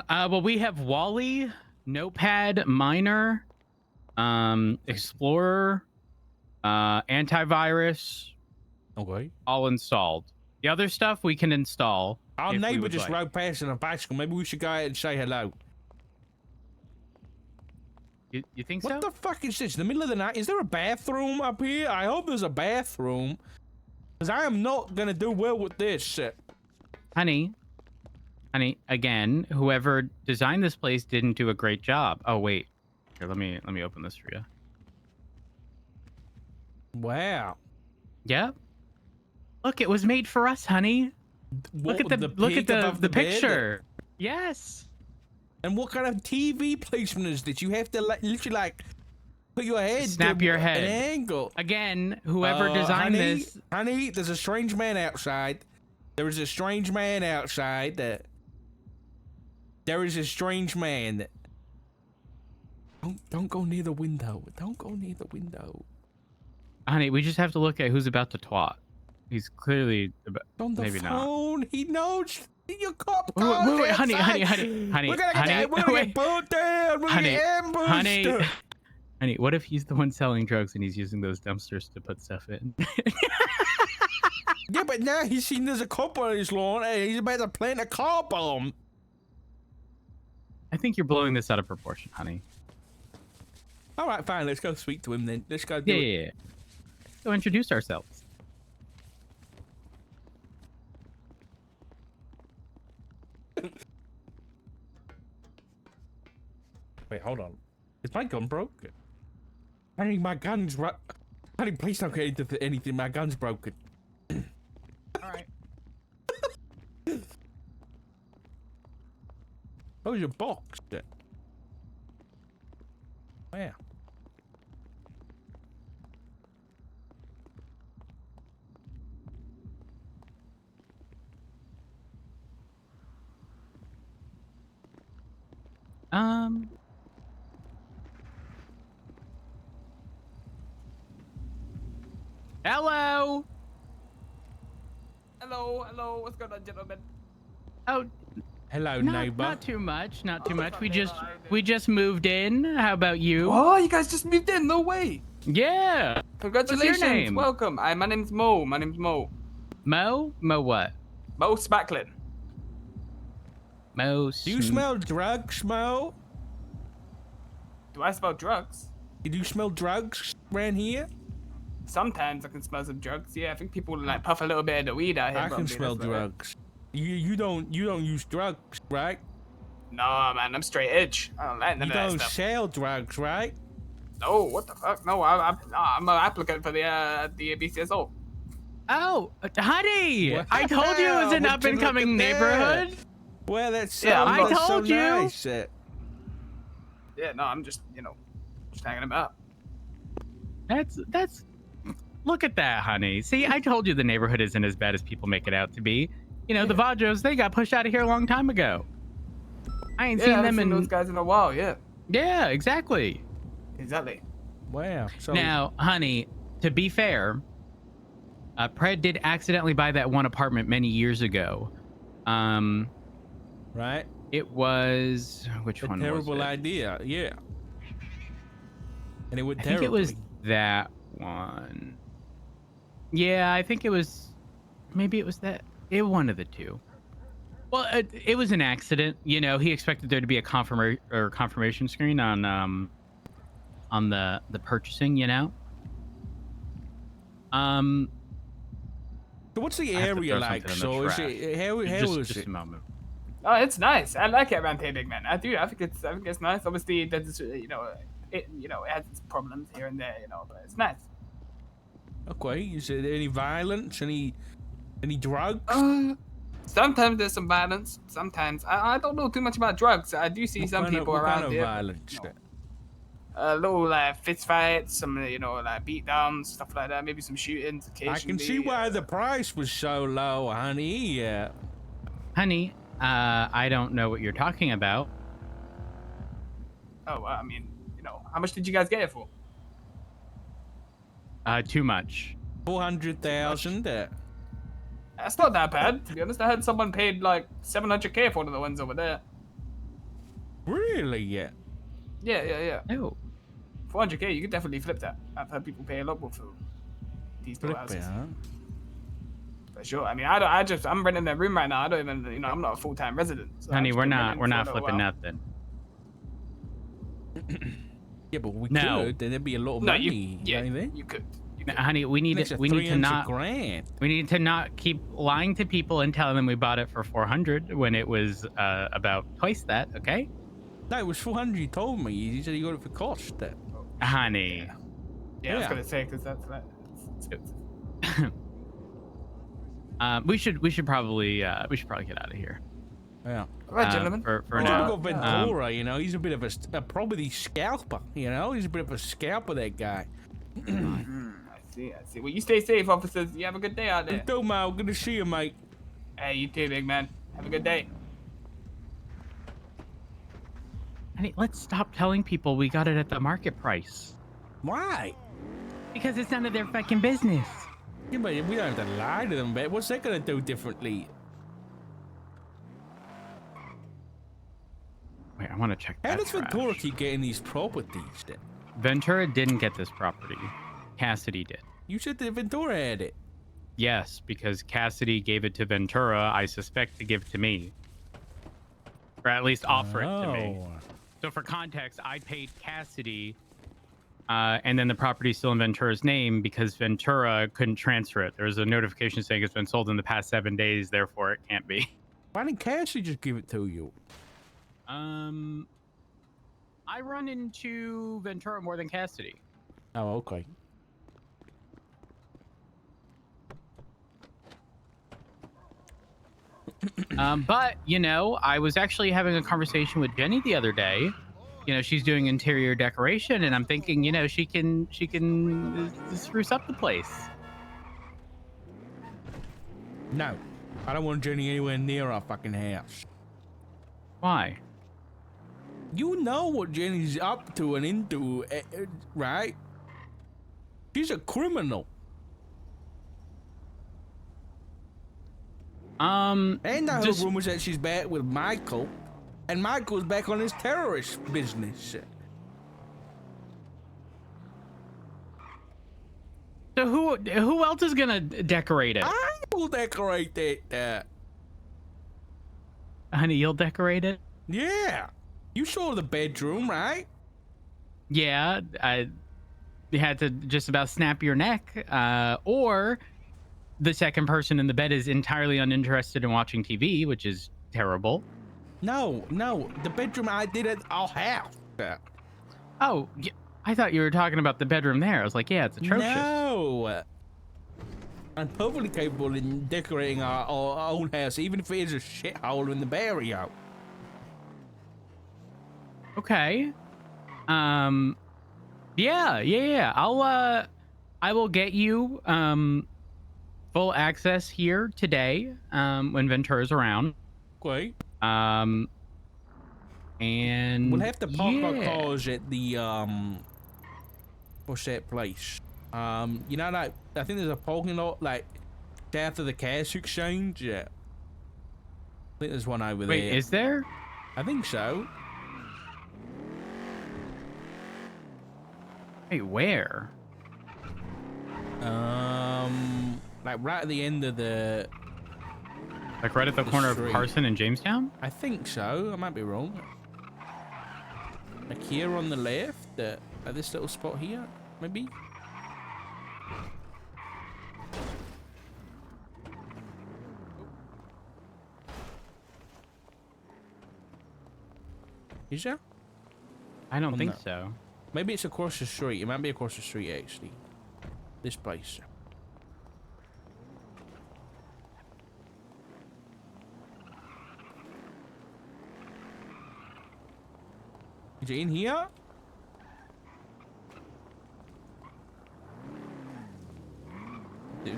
S5: Well, we have Wally, Notepad, Miner, Explorer, antivirus.
S3: Okay.
S5: All installed. The other stuff we can install.
S3: Our
S5: if we
S3: neighbor
S5: would
S3: just
S5: like.
S3: rode past in a bicycle. Maybe we should go ahead and say hello.
S5: You think
S3: What
S5: so?
S3: the fuck is this? In the middle of the night? Is there a bathroom up here? I hope there's a bathroom. Because I am not going to do well with this.
S5: Honey, again, whoever designed this place didn't do a great job. Oh, wait. Here, let me open this for you.
S3: Wow.
S5: Yep. Look, it was made for us, honey. Look at the picture. Yes.
S3: And what kind of TV placement is this? You have to literally like put your head,
S5: Snap your head.
S3: an angle.
S5: Again, whoever designed this.
S3: Honey, there's a strange man outside. There is a strange man outside. There is a strange man. Don't go near the window. Don't go near the window.
S5: Honey, we just have to look at who's about to twat. He's clearly
S3: On the
S5: maybe
S3: phone. He knows. Your cop
S5: Wait,
S3: cars
S5: wait, honey,
S3: outside.
S5: honey,
S3: We're gonna get burned down. We're gonna get ambushed.
S5: Honey, what if he's the one selling drugs and he's using those dumpsters to put stuff in?
S3: Yeah, but now he's seen there's a cop on his lawn and he's about to plant a car bomb.
S5: I think you're blowing this out of proportion, honey.
S3: All right, fine. Let's go speak to him then. Let's go do it.
S5: Yeah. So introduce ourselves.
S3: Wait, hold on. Is my gun broken? Honey, my gun's Honey, please don't get into anything. My gun's broken.
S5: All right.
S3: Oh, your box. Where?
S5: Hello.
S6: Hello. What's going on, gentlemen?
S5: Oh,
S3: Hello,
S5: not
S3: neighbor.
S5: too much. Not too much. We just moved in. How about you?
S6: Oh, you guys just moved in? No way.
S5: Yeah.
S6: Congratulations.
S5: name?
S6: Welcome. My name's Mo.
S5: Mo? Mo what?
S6: Mo Spacklin.
S5: Mo.
S3: Do you smell drugs, Mo?
S6: Do I smell drugs?
S3: Do you smell drugs around here?
S6: Sometimes I can smell some drugs. Yeah, I think people like puff a little bit of the weed out here.
S3: I can
S6: probably,
S3: smell
S6: that's about it.
S3: drugs. You don't use drugs, right?
S6: No, man, I'm straight edge. I don't like none
S3: You
S6: of that
S3: don't
S6: stuff.
S3: sell drugs, right?
S6: No, what the fuck? No, I'm an applicant for the BCSO.
S5: Oh, honey!
S3: Wow,
S5: I told you it was an
S3: would
S5: up
S3: you
S5: and
S3: look at
S5: coming
S3: that?
S5: neighborhood.
S3: Well, that's
S6: Yeah,
S3: so,
S6: I
S3: that's so
S5: told you.
S3: nice.
S6: Yeah, no, I'm just just hanging about.
S5: That's. Look at that, honey. See, I told you the neighborhood isn't as bad as people make it out to be. You know, the Vajos, they got pushed out of here a long time ago. I ain't
S6: Yeah, I
S5: seen
S6: haven't
S5: them
S6: seen
S5: in.
S6: those guys in a while. Yeah,
S5: Yeah, exactly.
S6: exactly.
S3: Wow. So
S5: Now, honey, to be fair, Pred did accidentally buy that one apartment many years ago.
S3: right?
S5: It was which
S3: A
S5: one
S3: terrible
S5: was it?
S3: idea. Yeah. And it would
S5: I think it was
S3: terribly.
S5: that one. Yeah, I think it was. Maybe it was that. One of the two. Well, it was an accident. You know, he expected there to be a confirmation screen on the purchasing. You know.
S3: So what's the
S5: I have to
S3: area
S5: throw
S3: like?
S5: something in
S3: So
S5: the
S3: is
S5: trash.
S3: it how is
S5: Just
S3: it?
S5: a moment.
S6: Oh, it's nice. I like it around here, big man. I do. I think it's nice. Obviously, there's it has its problems here and there, but it's nice.
S3: Okay. Is there any violence? Any drugs?
S6: Sometimes there's some violence. Sometimes I don't know too much about drugs. I do see some people
S3: what
S6: around
S3: kind of
S6: here.
S3: violence?
S6: Little fist fights, some like beat downs, stuff like that. Maybe some shootings occasionally.
S3: I can see why the price was so low, honey. Yeah.
S5: Honey, I don't know what you're talking about.
S6: Oh, I mean, how much did you guys get it for?
S5: Too much.
S3: 400,000.
S6: That's not that bad, to be honest. I had someone paid like 700K for one of the ones over there.
S3: Really? Yeah.
S6: Yeah.
S5: Oh.
S6: 400K, you could definitely flip that. I've heard people pay a lot more for these little
S3: Flip it,
S6: houses.
S3: huh?
S6: For sure. I mean, I'm renting their room right now. I don't even, I'm not a full-time resident. So
S5: Honey,
S6: I've just
S5: we're
S6: been
S5: not
S6: renting for a little
S5: flipping
S6: while.
S5: nothing.
S3: Yeah, but we
S5: No.
S3: could. Then there'd be a lot of
S6: No,
S3: money.
S6: yeah,
S3: don't you think?
S6: you could.
S5: Now, honey, we need
S3: That's
S5: to
S3: a
S5: we need to
S3: 300
S5: not
S3: grand.
S5: we need to not keep lying to people and telling them we bought it for 400 when it was about twice that. Okay,
S3: No, it was 400. You told me. You said you got it for cost.
S5: honey.
S6: Yeah, I was
S3: Yeah.
S6: gonna say because that's like,
S5: We should probably get out of here.
S3: Yeah.
S6: all right, gentlemen.
S5: For
S3: Well,
S5: now.
S3: look at Ventura, he's a bit of a probably scalper, he's a bit of a scalper, that guy.
S6: I see. Well, you stay safe, officers. You have a good day out there.
S3: Don't mind, good to see you, mate.
S6: Hey, you too, big man. Have a good day.
S5: Honey, let's stop telling people we got it at the market price.
S3: Why?
S5: Because it's none of their fucking business.
S3: Yeah, but we don't have to lie to them, but what's that gonna do differently?
S5: Wait, I want to check that.
S3: How does
S5: trash.
S3: Ventura keep getting these properties then?
S5: Ventura didn't get this property. Cassidy did.
S3: You said that Ventura had it.
S5: Yes, because Cassidy gave it to Ventura, I suspect to give to me. Or at least offer it to me.
S3: Oh.
S5: So for context, I paid Cassidy, and then the property's still in Ventura's name because Ventura couldn't transfer it. There was a notification saying it's been sold in the past 7 days, therefore it can't be.
S3: Why didn't Cassie just give it to you?
S5: I run into Ventura more than Cassidy.
S3: Oh, okay.
S5: But I was actually having a conversation with Jenny the other day. She's doing interior decoration, and I'm thinking, she can spruce up the place.
S3: No, I don't want Jenny anywhere near our fucking house.
S5: Why?
S3: You know what Jenny's up to and into, right? She's a criminal. And I heard rumors that she's back with Michael, and Michael's back on his terrorist business.
S5: So who else is gonna decorate it?
S3: I will decorate it.
S5: Honey, you'll decorate it?
S3: Yeah. You saw the bedroom, right?
S5: Yeah, I had to just about snap your neck. Or the second person in the bed is entirely uninterested in watching TV, which is terrible.
S3: No, the bedroom I did at our house.
S5: Oh, I thought you were talking about the bedroom there. I was like, yeah, it's atrocious.
S3: No. I'm perfectly capable in decorating our own house, even if it is a shithole in the barrio.
S5: Okay. Yeah. I will get you full access here today when Ventura's around.
S3: Okay.
S5: And
S3: we'll have to park our cars at the what's that place? You know, like I think there's a parking lot like south of the cash exchange. Yeah, I think there's one over there.
S5: Wait, is there?
S3: I think so.
S5: Wait, where?
S3: Like right at the end of the.
S5: Like right at the corner of Carson and Jamestown?
S3: I think so. I might be wrong. Like here on the left, at this little spot here, maybe. Is there?
S5: I don't think so.
S3: Maybe it's across the street. It might be across the street, actually. This place. Is it in here?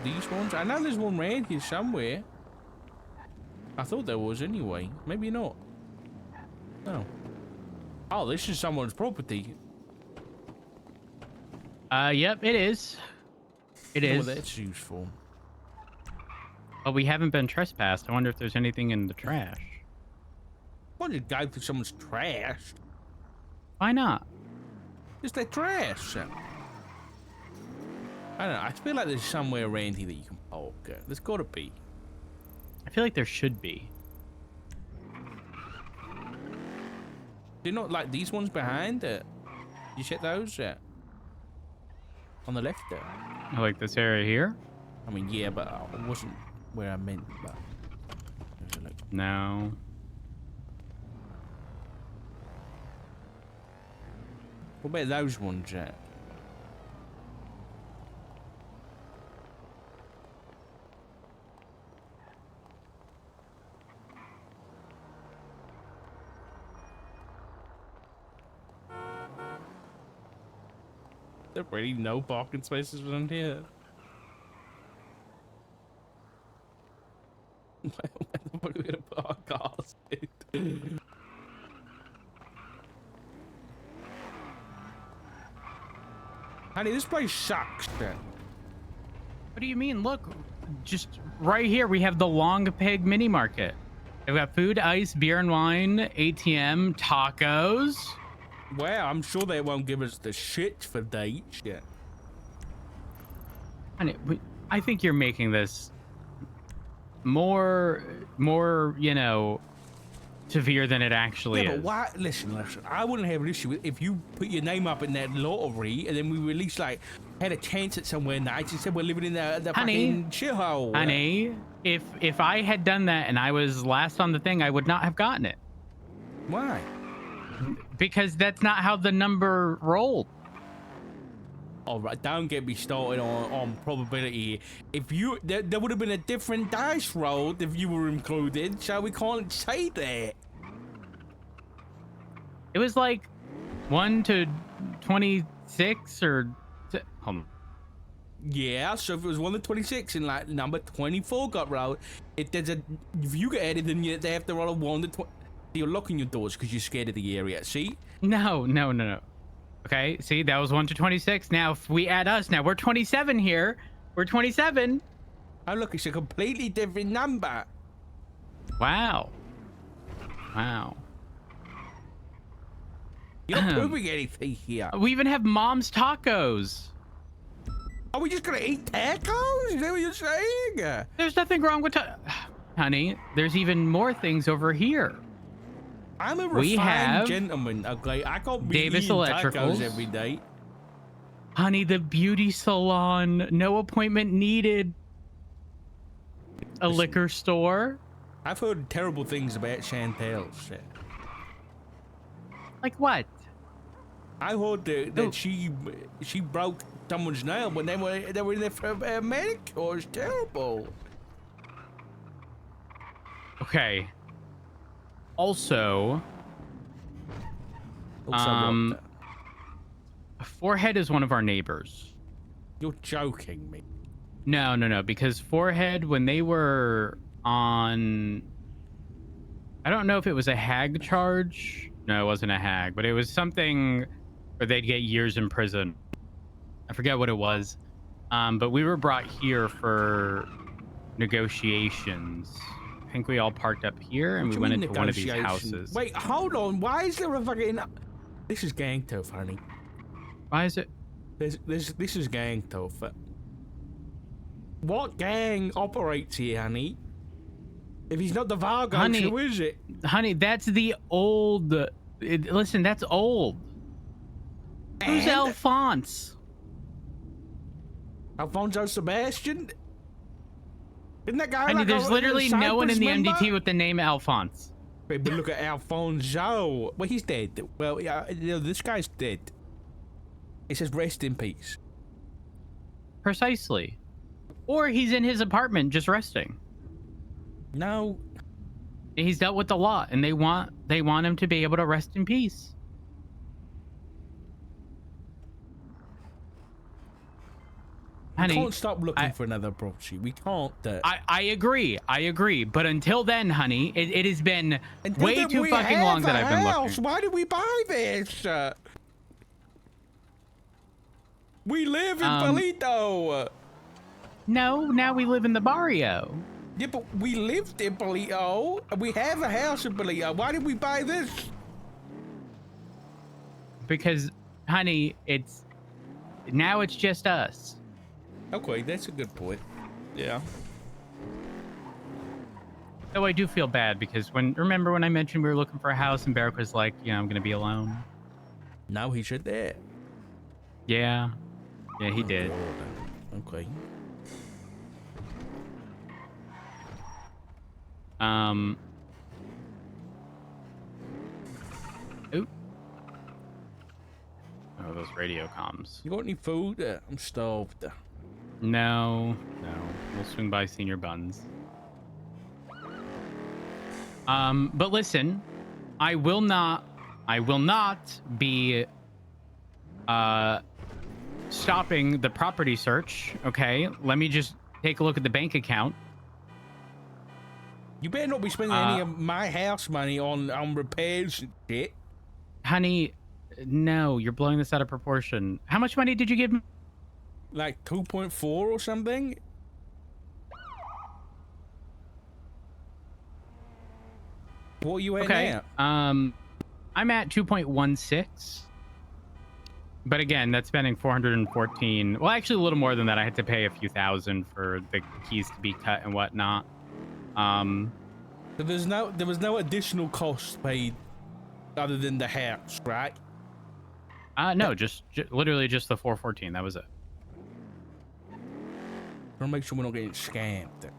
S3: These ones? I know there's one around here somewhere. I thought there was anyway. Maybe not. No. Oh, this is someone's property.
S5: Yep, it is. It is.
S3: Well, that's useful.
S5: But we haven't been trespassed. I wonder if there's anything in the trash.
S3: Why did you go through someone's trash?
S5: Why not?
S3: It's their trash. I don't know. I feel like there's somewhere around here that you can park. There's got to be.
S5: I feel like there should be.
S3: Do you not like these ones behind it? You check those? On the left there.
S5: I like this area here?
S3: I mean, yeah, but it wasn't where I meant. But
S5: no.
S3: What about those ones, There really no parking spaces around here. Where the fuck are we gonna put our cars, dude? Honey, this place sucks.
S5: What do you mean? Look, just right here we have the Long Pig Mini Market. They've got food, ice, beer and wine, ATM, tacos.
S3: Well, I'm sure they won't give us the shit for dates yet.
S5: Honey, I think you're making this more, you know, severe than it actually is.
S3: But why? Listen. I wouldn't have an issue with if you put your name up in that lottery and then we at least like had a chance at somewhere nice and said we're living in the fucking shithole.
S5: Honey, if I had done that and I was last on the thing, I would not have gotten it.
S3: Why?
S5: Because that's not how the number rolled.
S3: All right, don't get me started on probability. If you there would have been a different dice roll if you were included, so we can't say that.
S5: It was like 1 to 26 or hold on.
S3: Yeah, so if it was 1 to 26 and like number 24 got rolled, if you get added, then they have to roll a 1 to 20. You're locking your doors because you're scared of the area. See?
S5: No. Okay, see, that was 1 to 26. Now, if we add us, now we're 27 here. We're 27.
S3: Oh, look, it's a completely different number.
S5: Wow.
S3: You're not proving anything here.
S5: We even have Mom's Tacos.
S3: Are we just gonna eat tacos? Is that what you're saying?
S5: There's nothing wrong with honey, there's even more things over here.
S3: I'm a refined gentleman, okay? I can't be
S5: Davis
S3: eating
S5: Electricals
S3: tacos every day.
S5: Honey, the beauty salon, no appointment needed. A liquor store.
S3: I've heard terrible things about Chantel's shit.
S5: Like what?
S3: I heard that she broke someone's nail when they were in there for a medic. Or it's terrible.
S5: Okay. Also, Forehead is one of our neighbors.
S3: You're joking me.
S5: No, because Forehead, when they were on, I don't know if it was a hag charge. No, it wasn't a hag, but it was something where they'd get years in prison. I forget what it was. But we were brought here for negotiations. I think we all parked up here and we went into one of these houses.
S3: Wait, hold on. Why is there a fucking... This is gang tough, honey.
S5: Why is it?
S3: This is gang tough. What gang operates here, honey? If he's not the Vargos, who is it?
S5: Honey, that's the old... listen, that's old. Who's Alphonse?
S3: Alfonso Sebastian? Isn't that guy?
S5: Honey, there's literally no one in the MDT with the name Alphonse.
S3: Wait, but look at Alfonso. Well, he's dead. Well, yeah, this guy's dead. It says rest in peace.
S5: Precisely. Or he's in his apartment just resting.
S3: No.
S5: He's dealt with the law, and they want him to be able to rest in peace. Honey,
S3: we can't stop looking for another property. We can't.
S5: I agree. But until then, honey, it has been way too fucking long that I've been looking.
S3: Why did we buy this? We live in Palito.
S5: No, now we live in the barrio.
S3: Yeah, but we lived in Palito. We have a house in Palito. Why did we buy this?
S5: Because, honey, now it's just us.
S3: Okay, that's a good point. Yeah.
S5: Though I do feel bad because remember when I mentioned we were looking for a house and Barrick was like, I'm gonna be alone.
S3: Now he should there.
S5: Yeah. Yeah, he did.
S3: Okay.
S5: Oop. Oh, those radio comms.
S3: You got any food? I'm starved.
S5: No. We'll swing by Senior Buns. But listen, I will not be stopping the property search. Okay, let me just take a look at the bank account.
S3: You better not be spending any of my house money on repairs and shit.
S5: Honey, no, you're blowing this out of proportion. How much money did you give me?
S3: Like 2.4 or something? What are you at now?
S5: I'm at 2.16. But again, that's spending 414. Well, actually a little more than that. I had to pay a few thousand for the keys to be cut and whatnot.
S3: So there was no additional cost paid other than the house, right?
S5: No, just literally just the 414. That was it.
S3: I want to make sure we're not getting scammed.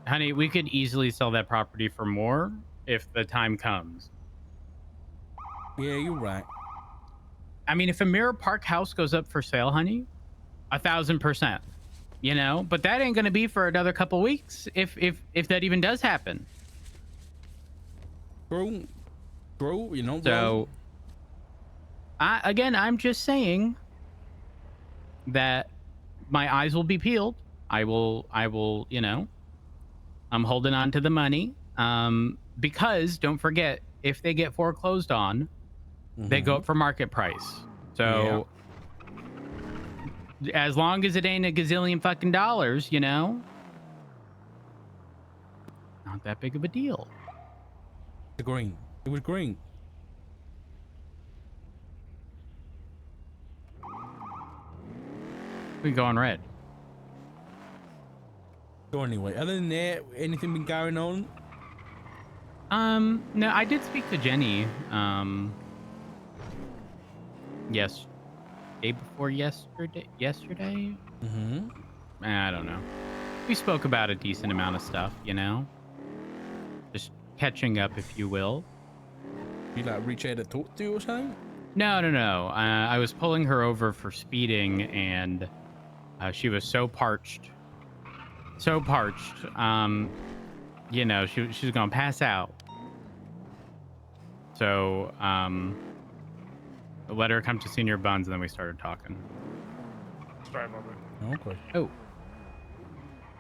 S5: Honey, we could easily sell that property for more if the time comes.
S3: Yeah, you're right.
S5: I mean, if a Mirror Park house goes up for sale, honey, 1,000%. You know, but that ain't gonna be for another couple weeks if that even does happen.
S3: Bro, you know.
S5: So, I'm just saying that my eyes will be peeled. I will, you know, I'm holding on to the money. Because don't forget, if they get foreclosed on, they go up for market price. So as long as it ain't a gazillion fucking dollars, you know, not that big of a deal.
S3: The green. It was green.
S5: We go on red.
S3: So anyway, other than that, anything been going on?
S5: No, I did speak to Jenny. Yes, day before yesterday. Yesterday.
S3: Mm-hmm.
S5: I don't know. We spoke about a decent amount of stuff, you know. Just catching up, if you will.
S3: You like reach out to talk to or something?
S5: No. I was pulling her over for speeding, and she was so parched. You know, she's gonna pass out. So, I let her come to Senior Buns, and then we started talking.
S7: Sorry about that.
S3: Okay.
S5: Oh.